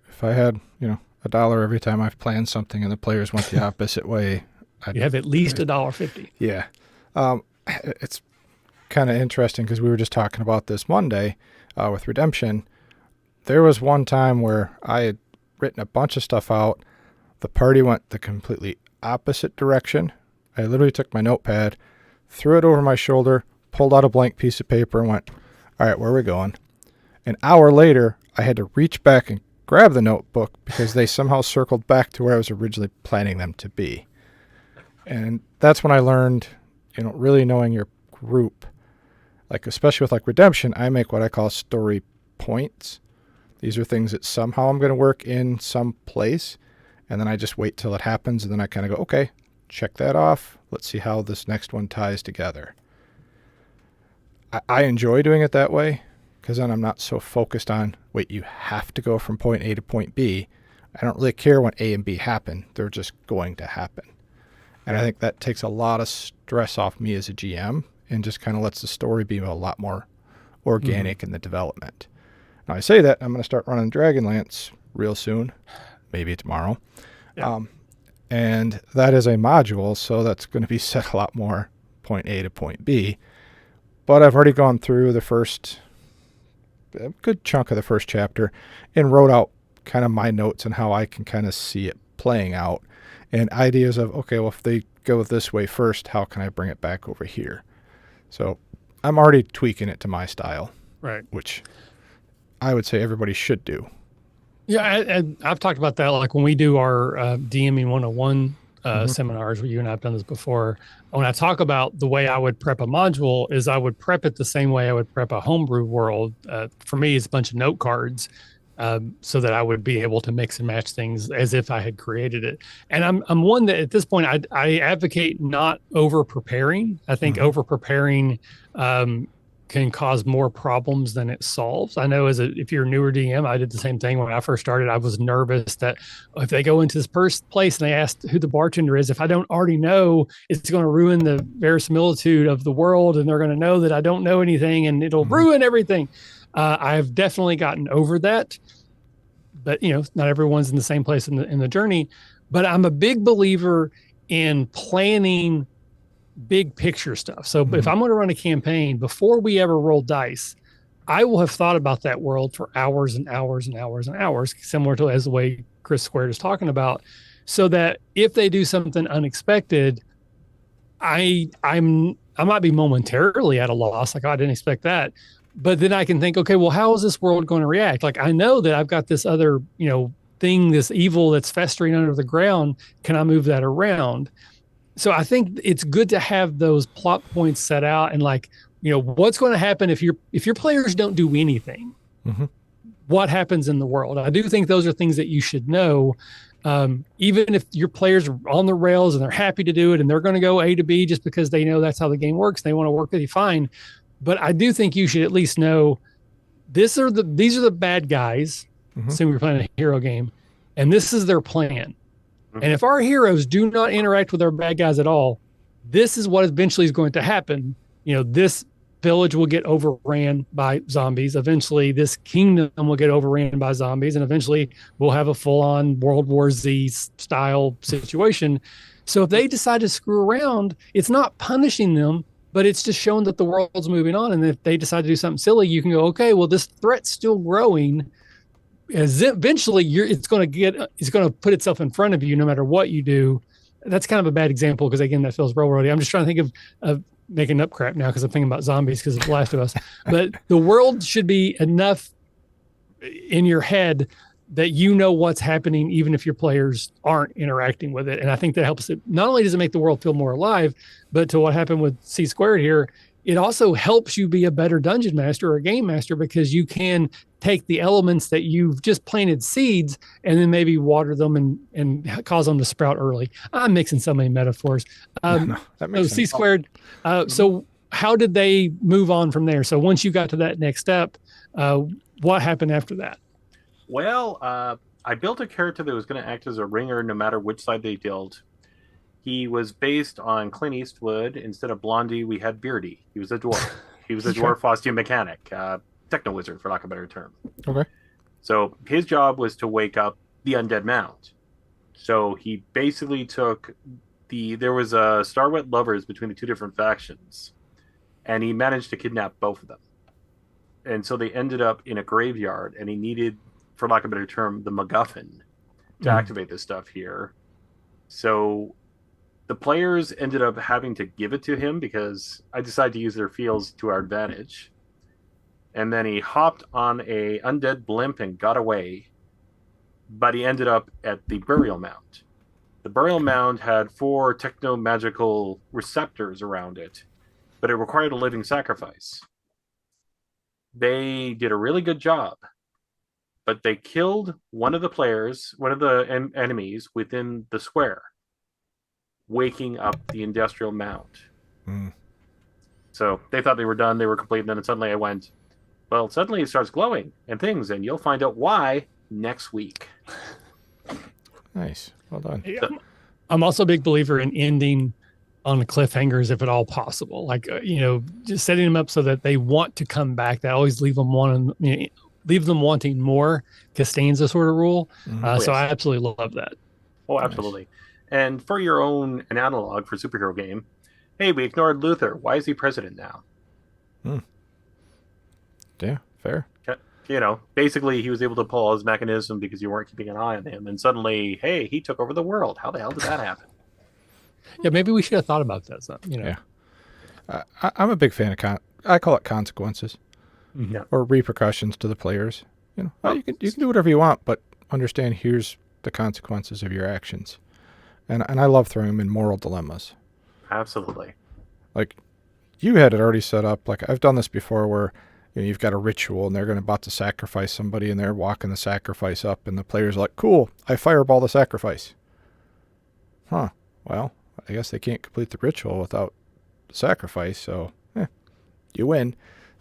[SPEAKER 2] if I had, $1 every time I've planned something and the players went the opposite way,
[SPEAKER 1] You have at least $1.50.
[SPEAKER 2] Yeah. It's kind of interesting because we were just talking about this Monday with Redemption. There was one time where I had written a bunch of stuff out. The party went the completely opposite direction. I literally took my notepad, threw it over my shoulder, pulled out a blank piece of paper, and went, all right, where are we going? An hour later, I had to reach back and grab the notebook because they somehow circled back to where I was originally planning them to be. And that's when I learned, really knowing your group, like especially with like Redemption, I make what I call story points. These are things that somehow I'm going to work in some place, and then I just wait till it happens, and then I kind of go, okay, check that off. Let's see how this next one ties together. I enjoy doing it that way because then I'm not so focused on, wait, you have to go from point A to point B. I don't really care when A and B happen. They're just going to happen. And I think that takes a lot of stress off me as a GM and just kind of lets the story be a lot more organic in the development. Now I say that, I'm going to start running Dragonlance real soon, maybe tomorrow.
[SPEAKER 1] Yeah.
[SPEAKER 2] And that is a module, so that's going to be set a lot more point A to point B. But I've already gone through a good chunk of the first chapter and wrote out kind of my notes and how I can kind of see it playing out. And ideas of, okay, well, if they go this way first, how can I bring it back over here? So I'm already tweaking it to my style,
[SPEAKER 1] Right.
[SPEAKER 2] which I would say everybody should do.
[SPEAKER 1] Yeah, I've talked about that. Like when we do our DMing 101 seminars, where you and I have done this before, when I talk about the way I would prep a module is I would prep it the same way I would prep a homebrew world. For me, it's a bunch of note cards. So that I would be able to mix and match things as if I had created it. And I'm one that at this point I advocate not over preparing. I think over preparing can cause more problems than it solves. I know if you're a newer DM, I did the same thing when I first started. I was nervous that if they go into this first place and they ask who the bartender is, if I don't already know, it's going to ruin the verisimilitude of the world, and they're going to know that I don't know anything, and it'll ruin everything. I've definitely gotten over that, but not everyone's in the same place in the journey. But I'm a big believer in planning big picture stuff. So if I'm going to run a campaign, before we ever roll dice, I will have thought about that world for hours and hours and hours and hours, similar to as the way Chris Squared is talking about, so that if they do something unexpected, I might be momentarily at a loss, like, oh, I didn't expect that. But then I can think, okay, well, how is this world going to react? Like, I know that I've got this other, thing, this evil that's festering under the ground. Can I move that around? So I think it's good to have those plot points set out, and like, what's going to happen if your players don't do anything?
[SPEAKER 2] Mm-hmm.
[SPEAKER 1] What happens in the world? I do think those are things that you should know. Even if your players are on the rails and they're happy to do it and they're going to go A to B just because they know that's how the game works, they want to work with you, fine. But I do think you should at least know these are the bad guys.
[SPEAKER 2] Mm-hmm.
[SPEAKER 1] Assume you're playing a hero game, and this is their plan. And if our heroes do not interact with our bad guys at all, this is what eventually is going to happen. This village will get overran by zombies. Eventually, this kingdom will get overran by zombies. And eventually, we'll have a full-on World War Z style situation. So if they decide to screw around, it's not punishing them, but it's just showing that the world's moving on. And if they decide to do something silly, you can go, okay, well, this threat's still growing. As eventually it's going to put itself in front of you no matter what you do. That's kind of a bad example because, again, that feels railroady. I'm just trying to think of making up crap now because I'm thinking about zombies because of The Last of Us. But the world should be enough in your head that you know what's happening even if your players aren't interacting with it. And I think that helps it. Not only does it make the world feel more alive, but to what happened with C Squared here, it also helps you be a better dungeon master or a game master because you can take the elements that you've just planted seeds and then maybe water them and cause them to sprout early. I'm mixing so many metaphors.
[SPEAKER 2] No, that makes sense.
[SPEAKER 1] C Squared. So how did they move on from there? So once you got to that next step, what happened after that?
[SPEAKER 3] Well, I built a character that was going to act as a ringer no matter which side they dealt. He was based on Clint Eastwood. Instead of Blondie, we had Beardy. He was a dwarf. He was a dwarf costume mechanic, techno wizard, for lack of a better term.
[SPEAKER 2] Okay.
[SPEAKER 3] So his job was to wake up the undead mound. So he basically took there was a Starwet lovers between the two different factions, and he managed to kidnap both of them. And so they ended up in a graveyard, and he needed, for lack of a better term, the MacGuffin to activate this stuff here. So the players ended up having to give it to him because I decided to use their fields to our advantage. And then he hopped on a undead blimp and got away, but he ended up at the burial mound. The burial mound had 4 techno-magical receptors around it, but it required a living sacrifice. They did a really good job, but they killed one of the enemies within the square, waking up the industrial mound. So they thought they were done, they were complete, and then suddenly I went, well, suddenly it starts glowing and things, and you'll find out why next week.
[SPEAKER 2] Nice. Well done.
[SPEAKER 1] Yeah. I'm also a big believer in ending on the cliffhangers if at all possible. Like, just setting them up so that they want to come back. That always leave them wanting more. Costanza sort of rule. So I absolutely love that.
[SPEAKER 3] Oh, absolutely. Nice. And for your own an analog for superhero game, hey, we ignored Luther. Why is he president now?
[SPEAKER 2] Yeah, fair.
[SPEAKER 3] Basically he was able to pull all his mechanism because you weren't keeping an eye on him. And suddenly, hey, he took over the world. How the hell did that happen?
[SPEAKER 1] Yeah, maybe we should have thought about that.
[SPEAKER 2] Yeah. I'm a big fan of I call it consequences or repercussions to the players. You can do whatever you want, but understand here's the consequences of your actions. And I love throwing them in moral dilemmas.
[SPEAKER 3] Absolutely.
[SPEAKER 2] Like you had it already set up. Like I've done this before where you've got a ritual and they're about to sacrifice somebody and they're walking the sacrifice up and the player's like, cool, I fireball the sacrifice. Huh. Well, I guess they can't complete the ritual without the sacrifice, so you win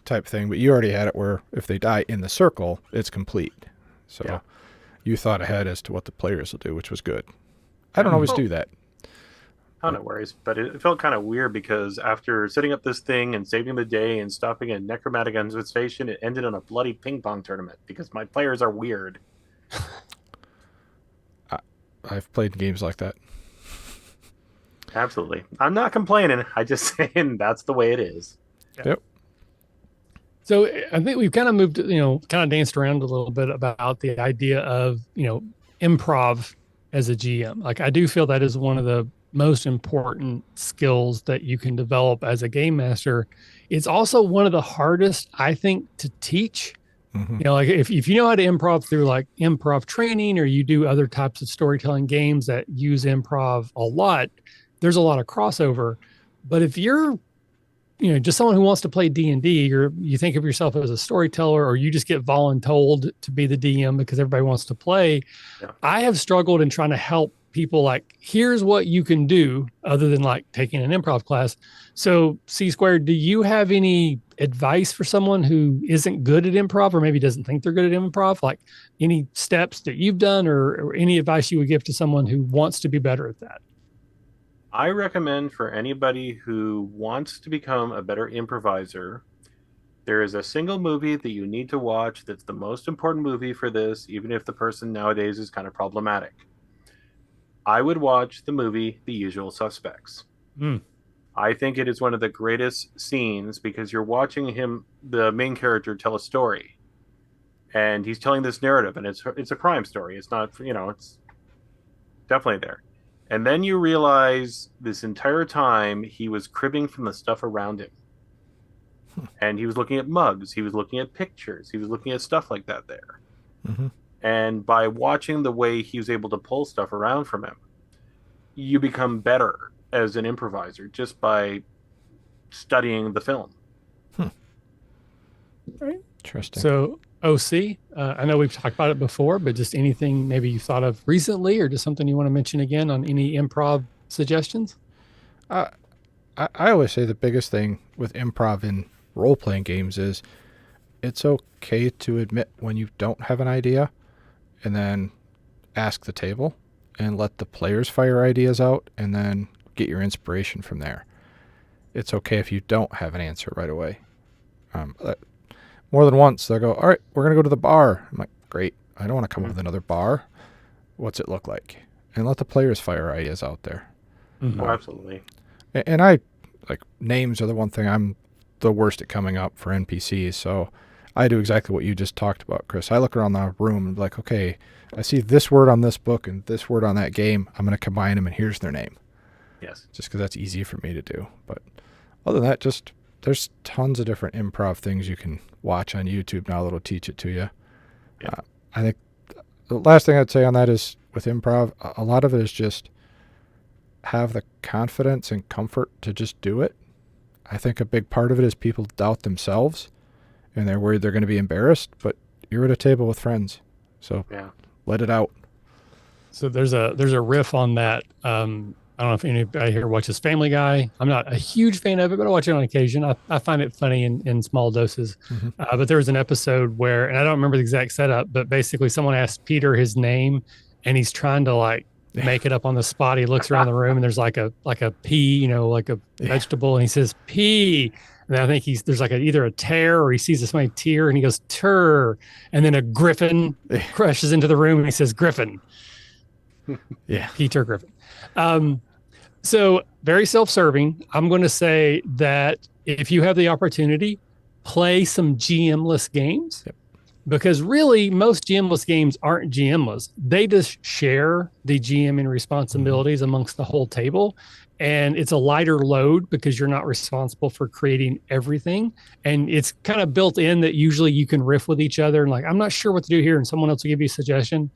[SPEAKER 2] type thing. But you already had it where if they die in the circle, it's complete. So you thought ahead as to what the players will do, which was good. I don't always do that.
[SPEAKER 3] Oh, no worries. But it felt kind of weird because after setting up this thing and saving the day and stopping a necromantic infestation, it ended in a bloody ping pong tournament because my players are weird.
[SPEAKER 2] I've played games like that.
[SPEAKER 3] Absolutely. I'm not complaining. I just saying that's the way it is.
[SPEAKER 2] Yep.
[SPEAKER 1] So I think we've kind of moved, kind of danced around a little bit about the idea of, improv as a GM. Like I do feel that is one of the most important skills that you can develop as a game master. It's also one of the hardest, I think, to teach.
[SPEAKER 2] Mm-hmm.
[SPEAKER 1] Like if you know how to improv through like improv training or you do other types of storytelling games that use improv a lot, there's a lot of crossover. But if you're just someone who wants to play D&D, you think of yourself as a storyteller, or you just get voluntold to be the DM because everybody wants to play.
[SPEAKER 3] Yeah.
[SPEAKER 1] I have struggled in trying to help people like, here's what you can do other than like taking an improv class. So C Squared, do you have any advice for someone who isn't good at improv or maybe doesn't think they're good at improv? Like any steps that you've done or any advice you would give to someone who wants to be better at that?
[SPEAKER 3] I recommend for anybody who wants to become a better improviser, there is a single movie that you need to watch that's the most important movie for this, even if the person nowadays is kind of problematic. I would watch the movie The Usual Suspects. I think it is one of the greatest scenes because you're watching him, the main character, tell a story. And he's telling this narrative, and it's a crime story. It's not, it's definitely there. And then you realize this entire time he was cribbing from the stuff around him. And he was looking at mugs. He was looking at pictures. He was looking at stuff like that there.
[SPEAKER 2] Mm-hmm.
[SPEAKER 3] And by watching the way he was able to pull stuff around from him, you become better as an improviser just by studying the film.
[SPEAKER 1] Right.
[SPEAKER 2] Interesting.
[SPEAKER 1] So OC, I know we've talked about it before, but just anything maybe you thought of recently or just something you want to mention again on any improv suggestions?
[SPEAKER 2] I always say the biggest thing with improv in role-playing games is it's okay to admit when you don't have an idea and then ask the table and let the players fire ideas out and then get your inspiration from there. It's okay if you don't have an answer right away. More than once, they'll go, all right, we're going to go to the bar. I'm like, great. I don't want to come up with another bar. What's it look like? And let the players fire ideas out there.
[SPEAKER 1] Mm-hmm.
[SPEAKER 3] Oh, absolutely.
[SPEAKER 2] And I, like, names are the one thing I'm the worst at coming up for NPCs. So I do exactly what you just talked about, Chris. I look around the room and be like, okay, I see this word on this book and this word on that game. I'm going to combine them and here's their name.
[SPEAKER 3] Yes.
[SPEAKER 2] Just because that's easy for me to do. But other than that, there's tons of different improv things you can watch on YouTube now that'll teach it to you.
[SPEAKER 3] Yeah.
[SPEAKER 2] I think the last thing I'd say on that is with improv, a lot of it is just have the confidence and comfort to just do it. I think a big part of it is people doubt themselves and they're worried they're going to be embarrassed, but you're at a table with friends. So let it out.
[SPEAKER 1] So there's a riff on that. I don't know if anybody here watches Family Guy. I'm not a huge fan of it, but I watch it on occasion. I find it funny in small doses.
[SPEAKER 2] Mm-hmm.
[SPEAKER 1] But there was an episode where, and I don't remember the exact setup, but basically someone asked Peter his name and he's trying to like make it up on the spot. He looks around the room and there's like a pea, like a vegetable, and he says pea. And I think there's like either a tear or he sees this funny tear and he goes tur, and then a griffin crashes into the room and he says griffin.
[SPEAKER 2] Yeah,
[SPEAKER 1] Peter Griffin. So very self-serving. I'm going to say that if you have the opportunity, play some GM-less games.
[SPEAKER 2] Yep.
[SPEAKER 1] Because really, most GM-less games aren't GM-less. They just share the GM responsibilities amongst the whole table. And it's a lighter load because you're not responsible for creating everything. And it's kind of built in that usually you can riff with each other and like, I'm not sure what to do here. And someone else will give you a suggestion.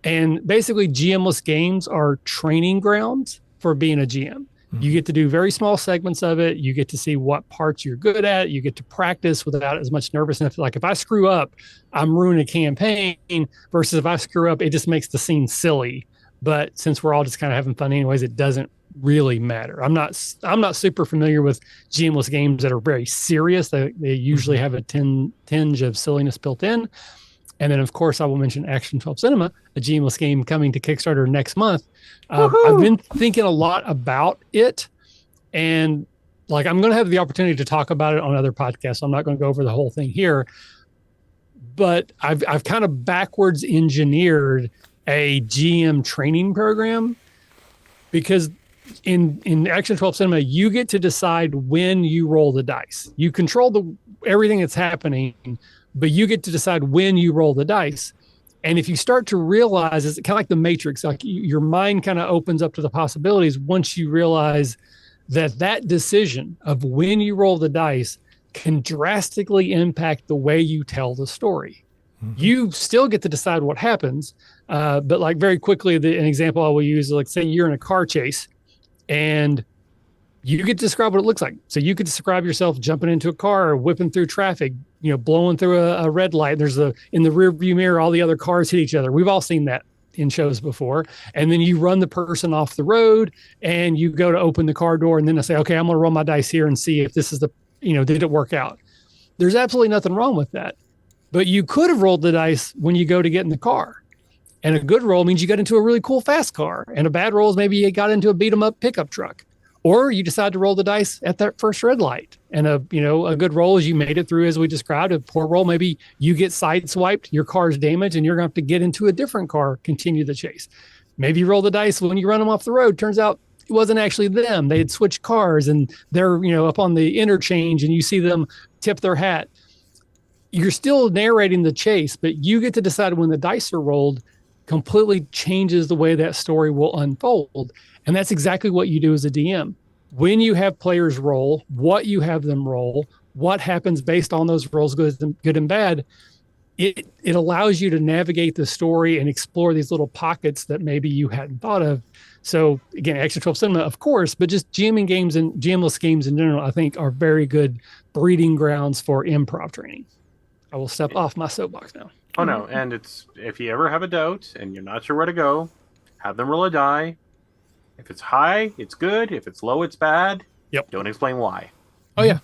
[SPEAKER 1] And basically GM-less games are training grounds for being a GM. You get to do very small segments of it. You get to see what parts you're good at. You get to practice without as much nervousness. Like if I screw up, I'm ruining a campaign versus if I screw up, it just makes the scene silly. But since we're all just kind of having fun anyways, it doesn't really matter. I'm not super familiar with GM-less games that are very serious. They usually have a tinge of silliness built in. And then, of course, I will mention Action 12 Cinema, a GM-less game coming to Kickstarter next month. I've been thinking a lot about it, and like I'm going to have the opportunity to talk about it on other podcasts. So I'm not going to go over the whole thing here, but I've kind of backwards engineered a GM training program because in Action 12 Cinema, you get to decide when you roll the dice. You control everything that's happening, but you get to decide when you roll the dice. And if you start to realize, it's kind of like the Matrix, like your mind kind of opens up to the possibilities once you realize that decision of when you roll the dice can drastically impact the way you tell the story. You still get to decide what happens, but like very quickly, an example I will use is like, say you're in a car chase and you get to describe what it looks like. So you could describe yourself jumping into a car or whipping through traffic, blowing through a red light. There's in the rear view mirror, all the other cars hit each other. We've all seen that in shows before. And then you run the person off the road and you go to open the car door. And then I say, okay, I'm going to roll my dice here and see if this is did it work out? There's absolutely nothing wrong with that. But you could have rolled the dice when you go to get in the car. And a good roll means you got into a really cool fast car. And a bad roll is maybe you got into a beat 'em up pickup truck. Or you decide to roll the dice at that first red light. And a good roll is you made it through as we described. A poor roll, maybe you get sideswiped, your car's damaged, and you're going to have to get into a different car, continue the chase. Maybe you roll the dice when you run them off the road. Turns out it wasn't actually them. They had switched cars and they're, up on the interchange and you see them tip their hat. You're still narrating the chase, but you get to decide when the dice are rolled. Completely changes the way that story will unfold. And that's exactly what you do as a DM. When you have players roll, what you have them roll, what happens based on those rolls, good and bad, it allows you to navigate the story and explore these little pockets that maybe you hadn't thought of. So again, Action 12 Cinema, of course, but just GMing games and GMless games in general, I think are very good breeding grounds for improv training. I will step off my soapbox now.
[SPEAKER 3] Oh no, and if you ever have a doubt and you're not sure where to go, have them roll a die. If it's high, it's good. If it's low, it's bad.
[SPEAKER 1] Yep.
[SPEAKER 3] Don't explain why.
[SPEAKER 1] Oh yeah.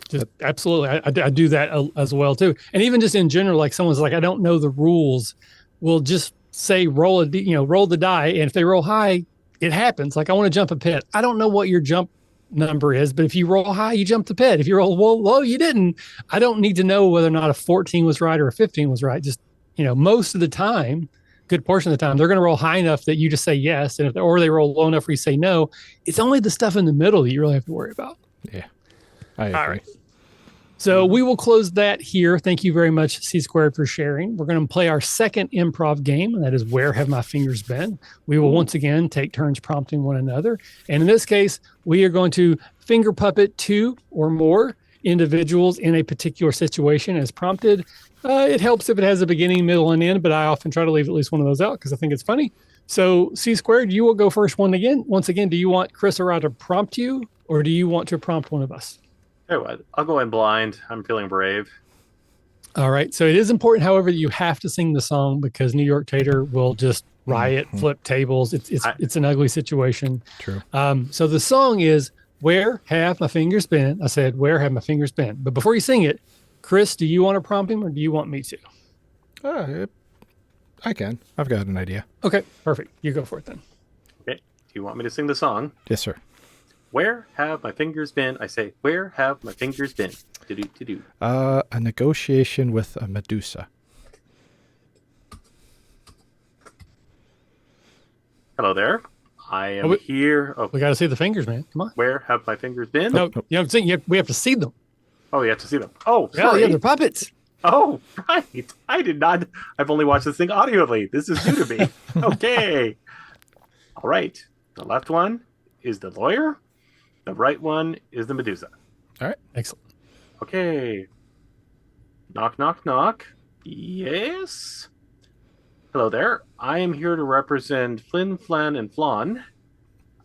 [SPEAKER 1] Just absolutely. I do that as well too. And even just in general, like someone's like, I don't know the rules. We'll just say roll the die, and if they roll high, it happens. Like I want to jump a pit. I don't know what your jump number is, but if you roll high, you jump the pit. If you roll low, you didn't. I don't need to know whether or not a 14 was right or a 15 was right. Just most of the time, good portion of the time, they're going to roll high enough that you just say yes, and or they roll low enough where you say no. It's only the stuff in the middle that you really have to worry about.
[SPEAKER 2] Yeah, I agree.
[SPEAKER 1] All right. So we will close that here. Thank you very much, C Squared, for sharing. We're going to play our second improv game, and that is Where Have My Fingers Been? We will once again take turns prompting one another. And in this case, we are going to finger puppet two or more individuals in a particular situation as prompted. It helps if it has a beginning, middle, and end, but I often try to leave at least one of those out because I think it's funny. So C Squared, you will go first once again, do you want Chris or I to prompt you, or do you want to prompt one of us?
[SPEAKER 3] Hey, what? I'll go in blind. I'm feeling brave.
[SPEAKER 1] All right. So it is important, however, that you have to sing the song because New York Tater will just riot, flip tables. It's an ugly situation.
[SPEAKER 2] True.
[SPEAKER 1] So the song is Where Have My Fingers Been? I said, Where Have My Fingers Been? But before you sing it, Chris, do you want to prompt him or do you want me to?
[SPEAKER 2] I can. I've got an idea.
[SPEAKER 1] Okay, perfect. You go for it then.
[SPEAKER 3] Okay. Do you want me to sing the song?
[SPEAKER 2] Yes, sir.
[SPEAKER 3] Where have my fingers been? I say, where have my fingers been? To-do.
[SPEAKER 2] A negotiation with a Medusa.
[SPEAKER 3] Hello there. I am here. Oh,
[SPEAKER 1] We got to see the fingers, man. Come on.
[SPEAKER 3] where have my fingers been?
[SPEAKER 1] No, you have to sing. We have to see them.
[SPEAKER 3] Oh, you have to see them. Oh, sorry.
[SPEAKER 1] Yeah, they're puppets.
[SPEAKER 3] Oh, right. I did not. I've only watched this thing audibly. This is new to me. Okay. All right. The left one is the lawyer. The right one is the Medusa.
[SPEAKER 2] All right.
[SPEAKER 1] Excellent.
[SPEAKER 3] Okay. Knock, knock, knock. Yes. Hello there. I am here to represent Flynn, Flan, and Flan.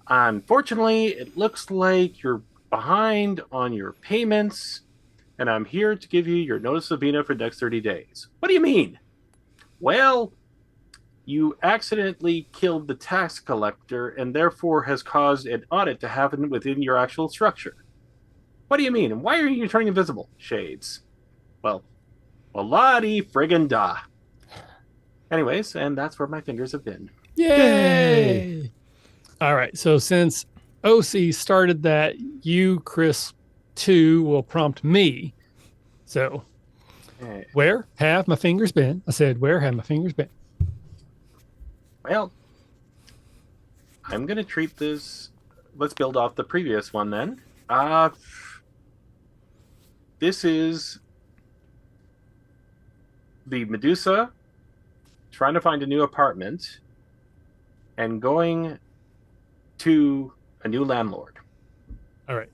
[SPEAKER 3] Unfortunately, it looks like you're behind on your payments, and I'm here to give you your notice of Vena for the next 30 days. What do you mean? Well, you accidentally killed the tax collector and therefore has caused an audit to happen within your actual structure. What do you mean? And why are you turning invisible? Shades. Well, la-di friggin' da. Anyways, and that's where my fingers have been.
[SPEAKER 1] Yay! All right. So since OC started that, you, Chris, too, will prompt me. So, where have my fingers been? I said, where have my fingers been?
[SPEAKER 3] Well, I'm going to treat this. Let's build off the previous one then. This is the Medusa trying to find a new apartment and going to a new landlord.
[SPEAKER 1] All right.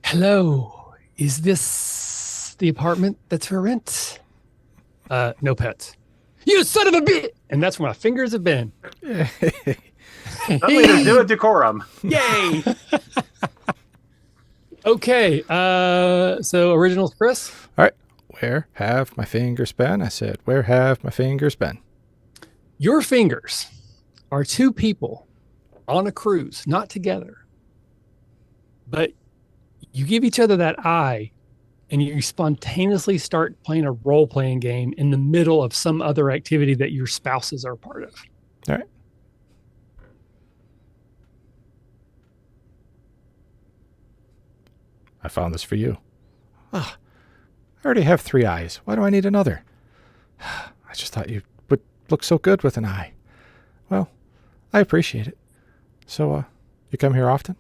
[SPEAKER 1] Hello. Is this the apartment that's for rent? No pets. You son of a bitch! And that's where my fingers have been.
[SPEAKER 3] Suddenly there's no decorum. Yay!
[SPEAKER 1] Okay. So originals, Chris?
[SPEAKER 2] All right. Where have my fingers been? I said, where have my fingers been?
[SPEAKER 1] Your fingers are two people on a cruise, not together. But you give each other that eye and you spontaneously start playing a role-playing game in the middle of some other activity that your spouses are part of.
[SPEAKER 2] All right. I found this for you. Ah, I already have 3 eyes. Why do I need another? I just thought you would look so good with an eye. Well, I appreciate it. So, you come here often?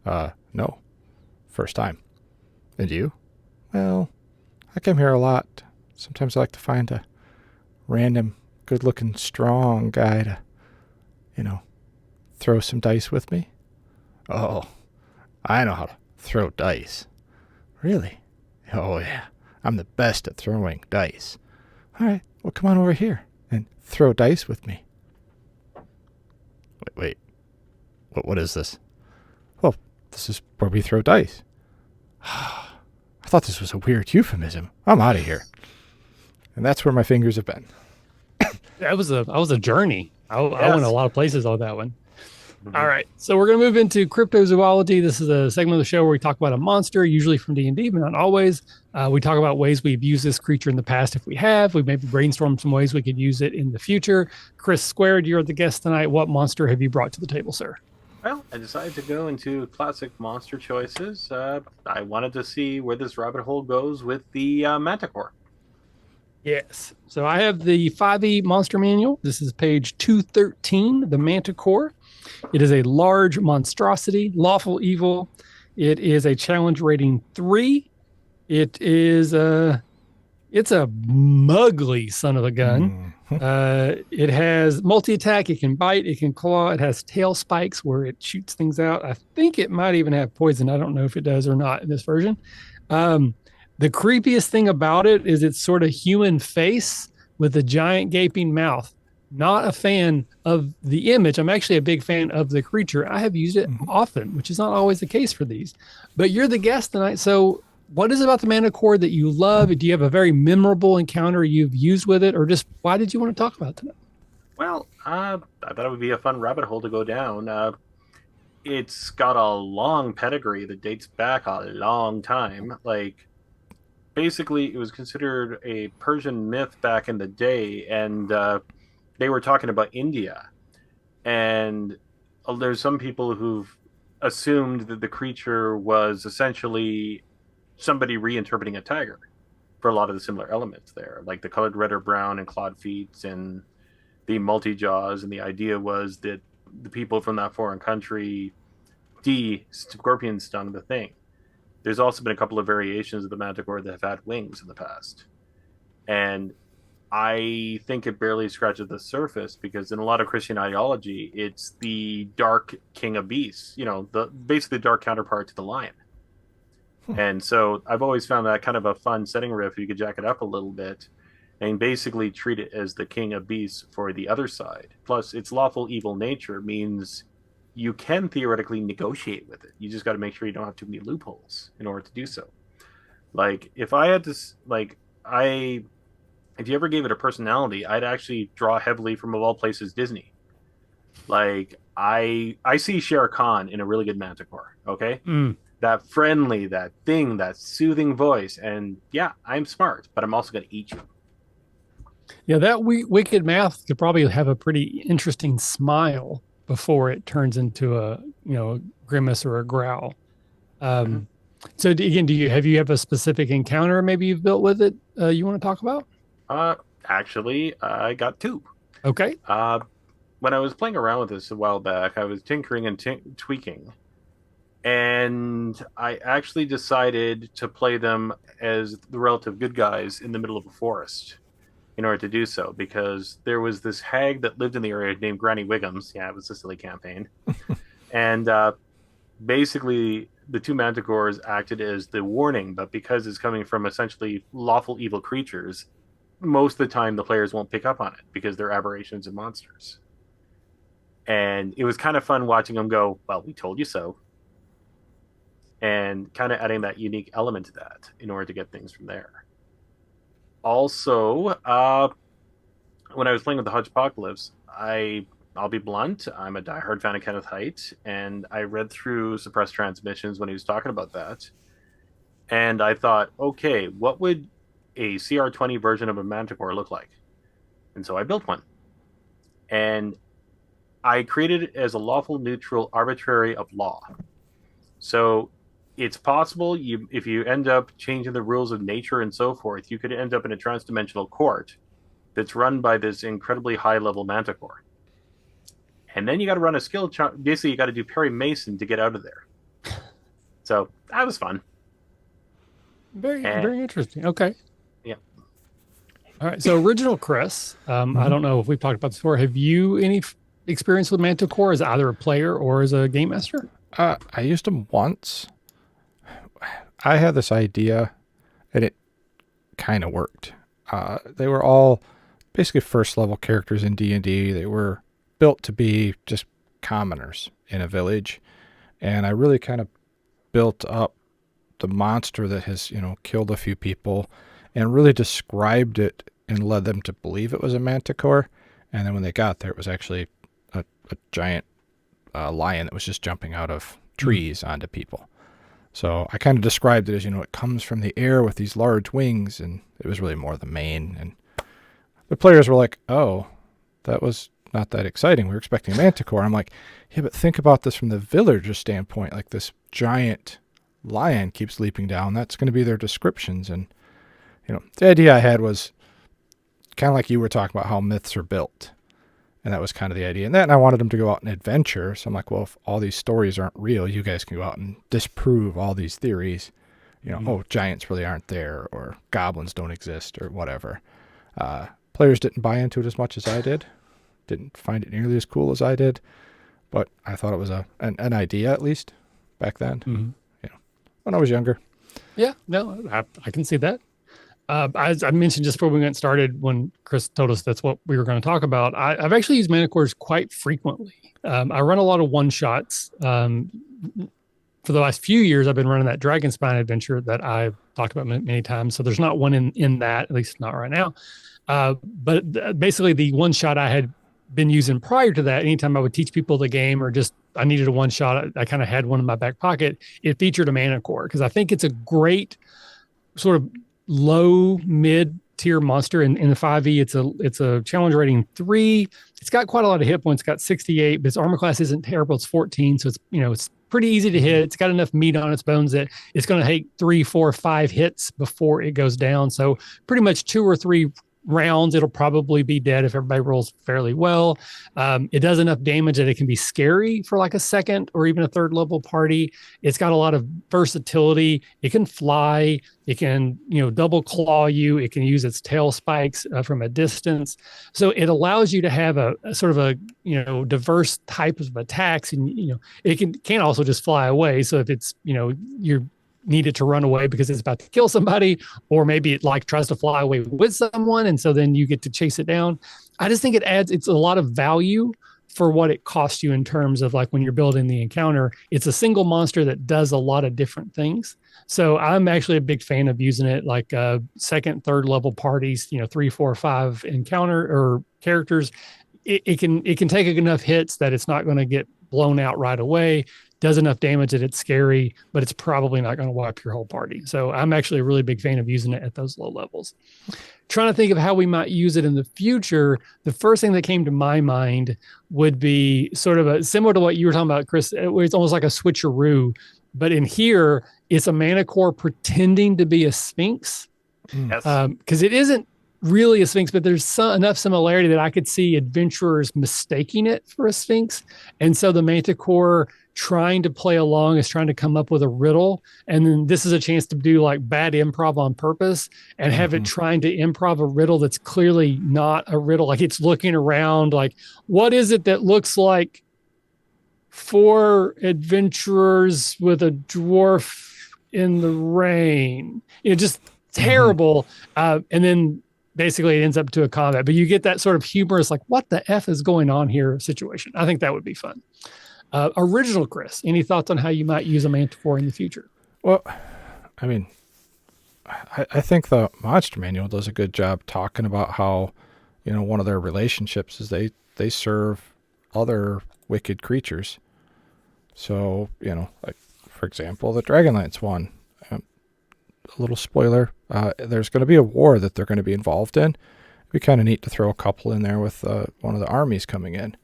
[SPEAKER 2] No. First time. And you? Well, I come here a lot. Sometimes I like to find a random, good-looking, strong guy to, throw some dice with me. Oh, I know how to throw dice. Really? Oh, yeah. I'm the best at throwing dice. All right, well, come on over here and throw dice with me. Wait. What is this? Well, this is where we throw dice. I thought this was a weird euphemism. I'm out of here. And that's where my fingers have been.
[SPEAKER 1] That was a journey. I went a lot of places on that one. All right. So we're going to move into cryptozoology. This is a segment of the show where we talk about a monster, usually from D&D, but not always. We talk about ways we've used this creature in the past. If we have, we maybe brainstorm some ways we could use it in the future. Chris Squared, you're the guest tonight. What monster have you brought to the table, sir?
[SPEAKER 3] Well, I decided to go into classic monster choices. I wanted to see where this rabbit hole goes with the Manticore.
[SPEAKER 1] Yes. So I have the 5e monster manual. This is page 213, the Manticore. It is a large monstrosity, lawful evil. It is a challenge rating 3. It is it's a mugly son of a gun. It has multi-attack. It can bite. It can claw. It has tail spikes where it shoots things out. I think it might even have poison. I don't know if it does or not in this version. The creepiest thing about it is its sort of human face with a giant gaping mouth. Not a fan of the image. I'm actually a big fan of the creature. I have used it often, which is not always the case for these. But you're the guest tonight. So what is it about the Manticore that you love? Do you have a very memorable encounter you've used with it? Or just why did you want to talk about it tonight?
[SPEAKER 3] Well, I thought it would be a fun rabbit hole to go down. It's got a long pedigree that dates back a long time. Basically, it was considered a Persian myth back in the day, and they were talking about India. And there's some people who've assumed that the creature was essentially somebody reinterpreting a tiger for a lot of the similar elements there, like the colored red or brown and clawed feet and the multi-jaws. And the idea was that the people from that foreign country scorpion stung the thing. There's also been a couple of variations of the Manticore that have had wings in the past. And I think it barely scratches the surface because in a lot of Christian ideology, it's the dark king of beasts, basically the dark counterpart to the lion. And so I've always found that kind of a fun setting riff. You could jack it up a little bit and basically treat it as the king of beasts for the other side. Plus, its lawful evil nature means you can theoretically negotiate with it. You just got to make sure you don't have too many loopholes in order to do so. If I had to, if you ever gave it a personality, I'd actually draw heavily from, of all places, Disney. I see Shere Khan in a really good Manticore. Okay. That friendly, that thing, that soothing voice. And yeah, I'm smart, but I'm also going to eat you.
[SPEAKER 1] Yeah, that wicked mouth could probably have a pretty interesting smile before it turns into a grimace or a growl. So again, have you have a specific encounter maybe you've built with it you want to talk about?
[SPEAKER 3] Actually, I got 2.
[SPEAKER 1] Okay.
[SPEAKER 3] when I was playing around with this a while back, I was tinkering and tweaking, and I actually decided to play them as the relative good guys in the middle of a forest in order to do so, because there was this hag that lived in the area named Granny Wiggums. Yeah, it was a silly campaign. And basically, the two manticores acted as the warning, but because it's coming from essentially lawful evil creatures, most of the time the players won't pick up on it because they're aberrations and monsters. And it was kind of fun watching them go, well, we told you so. And kind of adding that unique element to that in order to get things from there. Also, when I was playing with the Hodgepocalypse, I'll be blunt, I'm a diehard fan of Kenneth Haidt, and I read through Suppressed Transmissions when he was talking about that. And I thought, okay, what would a CR20 version of a Manticore look like? And so I built one. And I created it as a lawful neutral arbitrary of law. So it's possible if you end up changing the rules of nature and so forth, you could end up in a transdimensional court that's run by this incredibly high-level Manticore. And then you got to run a skill basically you got to do Perry Mason to get out of there. So that was fun.
[SPEAKER 1] Very interesting. Okay.
[SPEAKER 3] Yeah.
[SPEAKER 1] All right. So original Chris, I don't know if we've talked about this before. Have you any experience with Manticore as either a player or as a game master?
[SPEAKER 2] I used them once. I had this idea, and it kind of worked. They were all basically first-level characters in D&D. They were built to be just commoners in a village, and I really kind of built up the monster that has, killed a few people, and really described it and led them to believe it was a manticore. And then when they got there, it was actually a giant lion that was just jumping out of trees onto people. So I kind of described it as, it comes from the air with these large wings, and it was really more the mane. And the players were like, oh, that was not that exciting. We were expecting a manticore. I'm like, yeah, but think about this from the villager's standpoint. Like, this giant lion keeps leaping down. That's going to be their descriptions. And, the idea I had was kind of like you were talking about how myths are built. And that was kind of the idea. And I wanted them to go out and adventure. So I'm like, well, if all these stories aren't real, you guys can go out and disprove all these theories. Oh, giants really aren't there, or goblins don't exist, or whatever. Players didn't buy into it as much as I did. Didn't find it nearly as cool as I did. But I thought it was an idea, at least, back then. When I was younger.
[SPEAKER 1] Yeah, no, I can see that. As I mentioned just before we got started, when Chris told us that's what we were going to talk about, I've actually used Manticores quite frequently. I run a lot of one-shots. For the last few years, I've been running that Dragonspine adventure that I've talked about many times. So there's not one in that, at least not right now. But basically, the one-shot I had been using prior to that, anytime I would teach people the game or just I needed a one-shot, I kind of had one in my back pocket. It featured a Manticore because I think it's a great sort of low mid-tier monster in the 5e. It's a challenge rating 3. It's got quite a lot of hit points. It's got 68, but its armor class isn't terrible. It's 14, so it's pretty easy to hit. It's got enough meat on its bones that it's going to take 3, 4, 5 hits before it goes down. So pretty much 2 or 3 rounds, it'll probably be dead if everybody rolls fairly well. It does enough damage that it can be scary for like a second or even a third level party. It's got a lot of versatility. It can fly. It can, double claw you. It can use its tail spikes from a distance. So it allows you to have a sort of a, diverse type of attacks. And, it can also just fly away. So if it's, you're needed to run away because it's about to kill somebody, or maybe it tries to fly away with someone, and so then you get to chase it down. I just think it's a lot of value for what it costs you in terms of when you're building the encounter. It's a single monster that does a lot of different things. So I'm actually a big fan of using it second, third level parties, 3, 4, 5 encounter or characters. It can take enough hits that it's not going to get blown out right away. Does enough damage that it's scary, but it's probably not going to wipe your whole party. So I'm actually a really big fan of using it at those low levels. Trying to think of how we might use it in the future. The first thing that came to my mind would be sort of similar to what you were talking about, Chris. It's almost like a switcheroo, but in here, it's a Manticore pretending to be a Sphinx.
[SPEAKER 3] Yes.
[SPEAKER 1] Because it isn't really a sphinx, but there's enough similarity that I could see adventurers mistaking it for a sphinx. And so the manticore trying to play along is trying to come up with a riddle. And then this is a chance to do like bad improv on purpose and have it trying to improv a riddle that's clearly not a riddle. Like it's looking around like, what is it that looks like four adventurers with a dwarf in the rain? Just terrible. And then basically it ends up to a combat, but you get that sort of humorous, like, what the F is going on here situation. I think that would be fun. Original Chris, any thoughts on how you might use a manticore in the future?
[SPEAKER 2] Well, I mean, I think the Monster Manual does a good job talking about how, one of their relationships is they serve other wicked creatures. So, like, for example, the Dragonlance one, a little spoiler, there's going to be a war that they're going to be involved in. It'd be kind of neat to throw a couple in there with one of the armies coming in.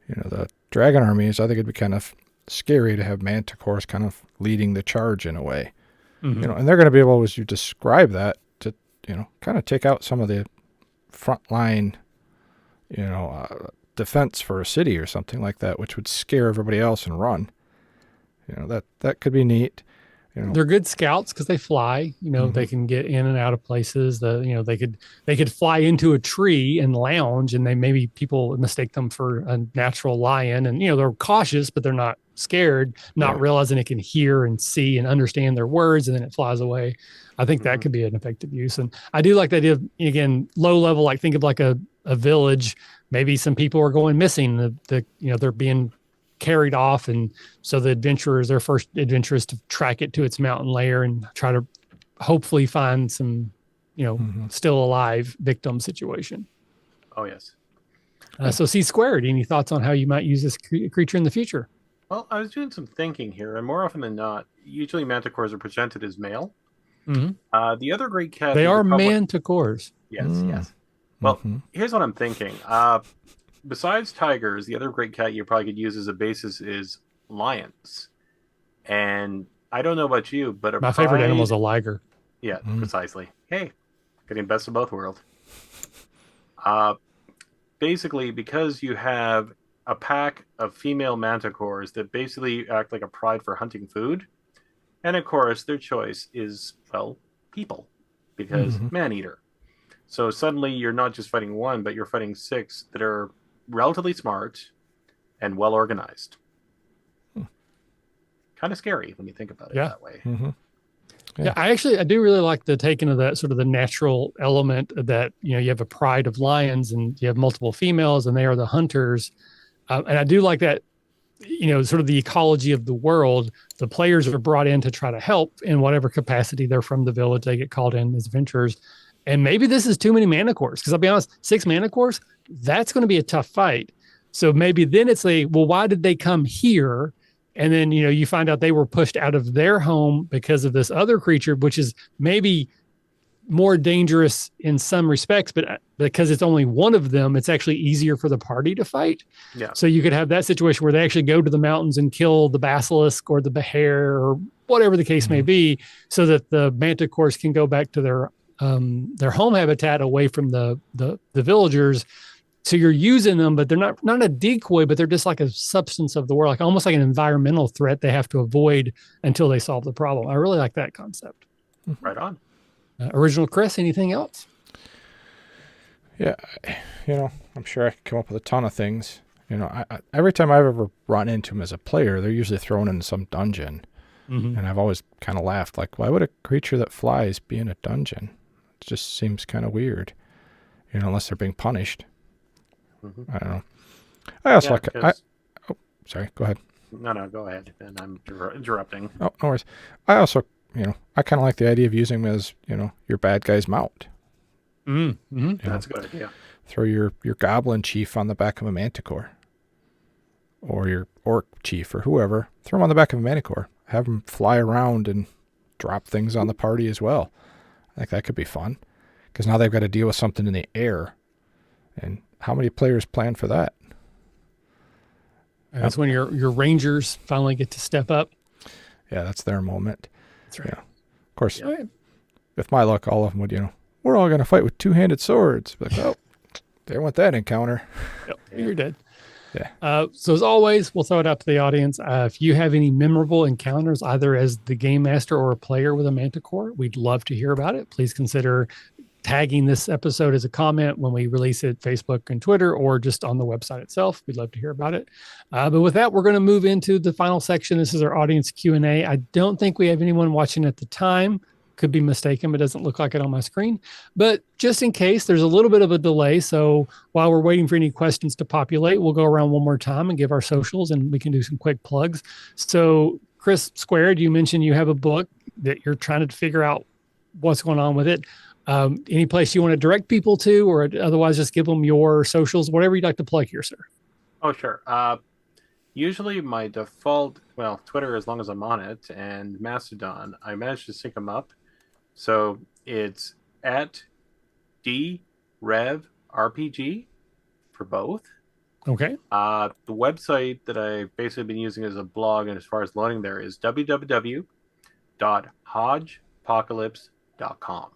[SPEAKER 2] The dragon armies, I think it'd be kind of scary to have manticores kind of leading the charge in a way. And they're going to be able, as you describe that, to, kind of take out some of the frontline, defense for a city or something like that, which would scare everybody else and run. That could be neat.
[SPEAKER 1] They're good scouts because they fly. They can get in and out of places. They could fly into a tree and lounge, and maybe people mistake them for a natural lion. And they're cautious, but they're not scared, not realizing it can hear and see and understand their words, and then it flies away. I think that could be an effective use. And I do like the idea of, again, low level. Like think of like a village. Maybe some people are going missing. They're being carried off, and so their first adventure is to track it to its mountain lair and try to hopefully find some still alive victim situation.
[SPEAKER 3] Oh yes.
[SPEAKER 1] So C Squared, any thoughts on how you might use this creature in the future?
[SPEAKER 3] Well, I was doing some thinking here, and more often than not, usually manticores are presented as male. The other great cat,
[SPEAKER 1] they are manticores.
[SPEAKER 3] Yes. Well, here's what I'm thinking. Besides tigers, the other great cat you probably could use as a basis is lions. And I don't know about you, but
[SPEAKER 1] my favorite animal is a liger.
[SPEAKER 3] Yeah, precisely. Hey, getting best of both worlds. Basically, because you have a pack of female manticores that basically act like a pride for hunting food, and of course, their choice is, well, people, because man-eater. So suddenly you're not just fighting one, but you're fighting six that are relatively smart and well organized. Kind of scary when you think about it that way.
[SPEAKER 1] Yeah, I do really like the taking of that sort of the natural element that you have a pride of lions and you have multiple females and they are the hunters, and I do like that. Sort of the ecology of the world. The players are brought in to try to help in whatever capacity they're from the village. They get called in as adventurers. And maybe this is too many manticores, because I'll be honest, 6 manticores, that's going to be a tough fight. So maybe then it's why did they come here? And then, you find out they were pushed out of their home because of this other creature, which is maybe more dangerous in some respects, but because it's only one of them, it's actually easier for the party to fight.
[SPEAKER 3] Yeah.
[SPEAKER 1] So you could have that situation where they actually go to the mountains and kill the basilisk or the bear or whatever the case may be, so that the manticores can go back to their home habitat away from the villagers. So you're using them, but they're not a decoy, but they're just like a substance of the world, like almost like an environmental threat they have to avoid until they solve the problem. I really like that concept.
[SPEAKER 3] Right on.
[SPEAKER 1] Original Chris, anything else?
[SPEAKER 2] Yeah, I'm sure I could come up with a ton of things. I every time I've ever run into them as a player, they're usually thrown into some dungeon. And I've always kind of laughed, like, why would a creature that flies be in a dungeon? It just seems kind of weird, unless they're being punished. I don't know. I also sorry, go ahead.
[SPEAKER 3] No, go ahead. And I'm interrupting.
[SPEAKER 2] Oh, no worries. I also, I kind of like the idea of using them as, your bad guy's mount.
[SPEAKER 3] That's a good idea.
[SPEAKER 2] Throw your goblin chief on the back of a manticore. Or your orc chief or whoever. Throw him on the back of a manticore. Have them fly around and drop things on the party as well. I think that could be fun. Because now they've got to deal with something in the air. And how many players plan for that?
[SPEAKER 1] That's when your rangers finally get to step up.
[SPEAKER 2] Yeah, that's their moment.
[SPEAKER 1] That's right.
[SPEAKER 2] Of course, with my luck, all of them would, we're all going to fight with two-handed swords. Like, oh, there went that encounter.
[SPEAKER 1] Yep, you're dead.
[SPEAKER 2] Yeah.
[SPEAKER 1] So as always, we'll throw it out to the audience. If you have any memorable encounters, either as the game master or a player with a manticore, we'd love to hear about it. Please consider tagging this episode as a comment when we release it, Facebook and Twitter, or just on the website itself. We'd love to hear about it. But with that, we're going to move into the final section. This is our audience Q&A. I don't think we have anyone watching at the time. Could be mistaken, but doesn't look like it on my screen. But just in case, there's a little bit of a delay. So while we're waiting for any questions to populate, we'll go around one more time and give our socials, and we can do some quick plugs. So Chris Squared, you mentioned you have a book that you're trying to figure out what's going on with it. Any place you want to direct people to, or otherwise just give them your socials, whatever you'd like to plug here, sir.
[SPEAKER 3] Oh, sure. Usually my default, well, Twitter, as long as I'm on it, and Mastodon, I managed to sync them up. So it's at DRevRPG for both.
[SPEAKER 1] Okay.
[SPEAKER 3] The website that I've basically been using as a blog, and as far as loading there, is www.hodgepocalypse.com.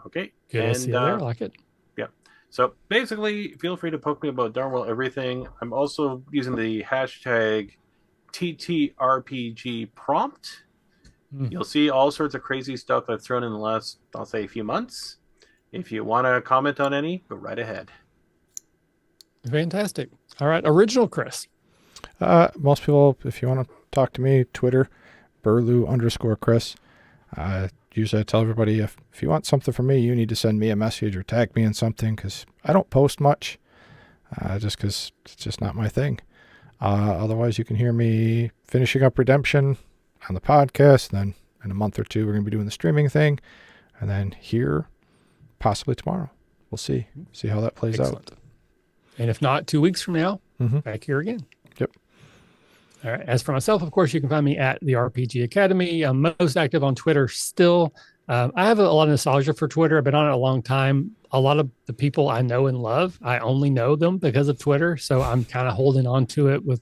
[SPEAKER 3] Okay.
[SPEAKER 1] Good.
[SPEAKER 3] And,
[SPEAKER 1] I see there. I like it.
[SPEAKER 3] Yeah. So basically, feel free to poke me about darn well everything. I'm also using the hashtag TTRPG prompt. You'll see all sorts of crazy stuff I've thrown in the last, I'll say, few months. If you want to comment on any, go right ahead.
[SPEAKER 1] Fantastic. All right. Original Chris.
[SPEAKER 2] Most people, if you want to talk to me, Twitter, Burlew_Chris. Usually I tell everybody, if you want something from me, you need to send me a message or tag me in something, because I don't post much, just because it's just not my thing. Otherwise, you can hear me finishing up Redemption on the podcast. Then in a month or two, we're going to be doing the streaming thing. And then here, possibly tomorrow. We'll see how that plays out.
[SPEAKER 1] And if not, 2 weeks from now, back here again.
[SPEAKER 2] Yep.
[SPEAKER 1] All right. As for myself, of course, you can find me at the RPG Academy. I'm most active on Twitter still. I have a lot of nostalgia for Twitter. I've been on it a long time. A lot of the people I know and love, I only know them because of Twitter. So I'm kind of holding on to it with,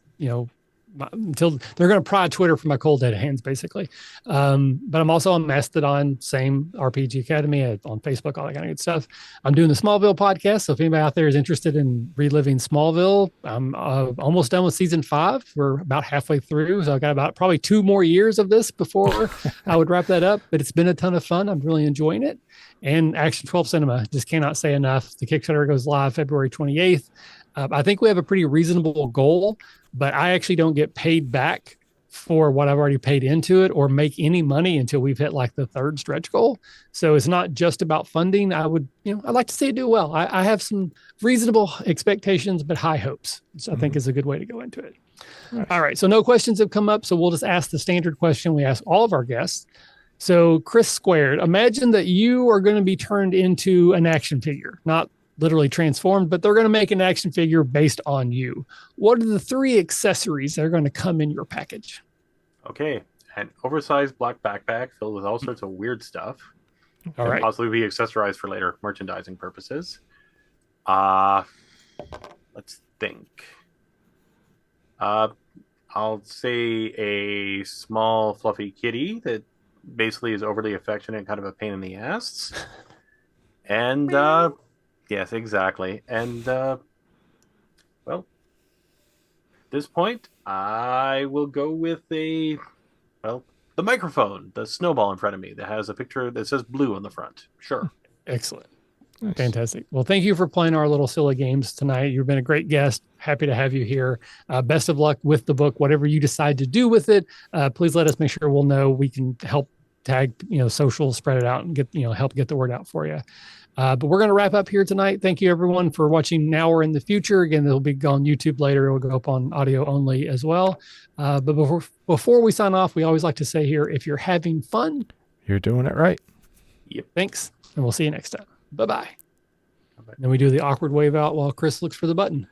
[SPEAKER 1] until they're going to pry Twitter from my cold dead hands, basically. But I'm also on Mastodon, same RPG Academy, on Facebook, all that kind of good stuff. I'm doing the Smallville podcast. So if anybody out there is interested in reliving Smallville, I'm almost done with season 5. We're about halfway through. So I've got about probably 2 more years of this before I would wrap that up. But it's been a ton of fun. I'm really enjoying it. And Action 12 Cinema, just cannot say enough. The Kickstarter goes live February 28th. I think we have a pretty reasonable goal, but I actually don't get paid back for what I've already paid into it or make any money until we've hit like the 3rd stretch goal. So it's not just about funding. I'd like to see it do well. I have some reasonable expectations, but high hopes. So I think is a good way to go into it. Nice. All right. So no questions have come up. So we'll just ask the standard question we ask all of our guests. So Chris Squared, imagine that you are going to be turned into an action figure, not literally transformed, but they're going to make an action figure based on you. What are the 3 accessories that are going to come in your package?
[SPEAKER 3] Okay. An oversized black backpack filled with all sorts of weird stuff.
[SPEAKER 1] All right.
[SPEAKER 3] Possibly be accessorized for later merchandising purposes. Let's think. I'll say a small fluffy kitty that basically is overly affectionate and kind of a pain in the ass. And yes, exactly. And at this point, I will go with the microphone, the snowball in front of me that has a picture that says blue on the front. Sure.
[SPEAKER 1] Excellent. Nice. Fantastic. Well, thank you for playing our little silly games tonight. You've been a great guest. Happy to have you here. Best of luck with the book, whatever you decide to do with it. Please let us make sure we'll know. We can help tag, social, spread it out, and get, help get the word out for you. But we're going to wrap up here tonight. Thank you, everyone, for watching now or in the future. Again, it'll be on YouTube later. It'll go up on audio only as well. But before we sign off, we always like to say here, if you're having fun,
[SPEAKER 2] you're doing it right.
[SPEAKER 3] Yep.
[SPEAKER 1] Thanks. And we'll see you next time. Bye-bye. Then we do the awkward wave out while Chris looks for the button.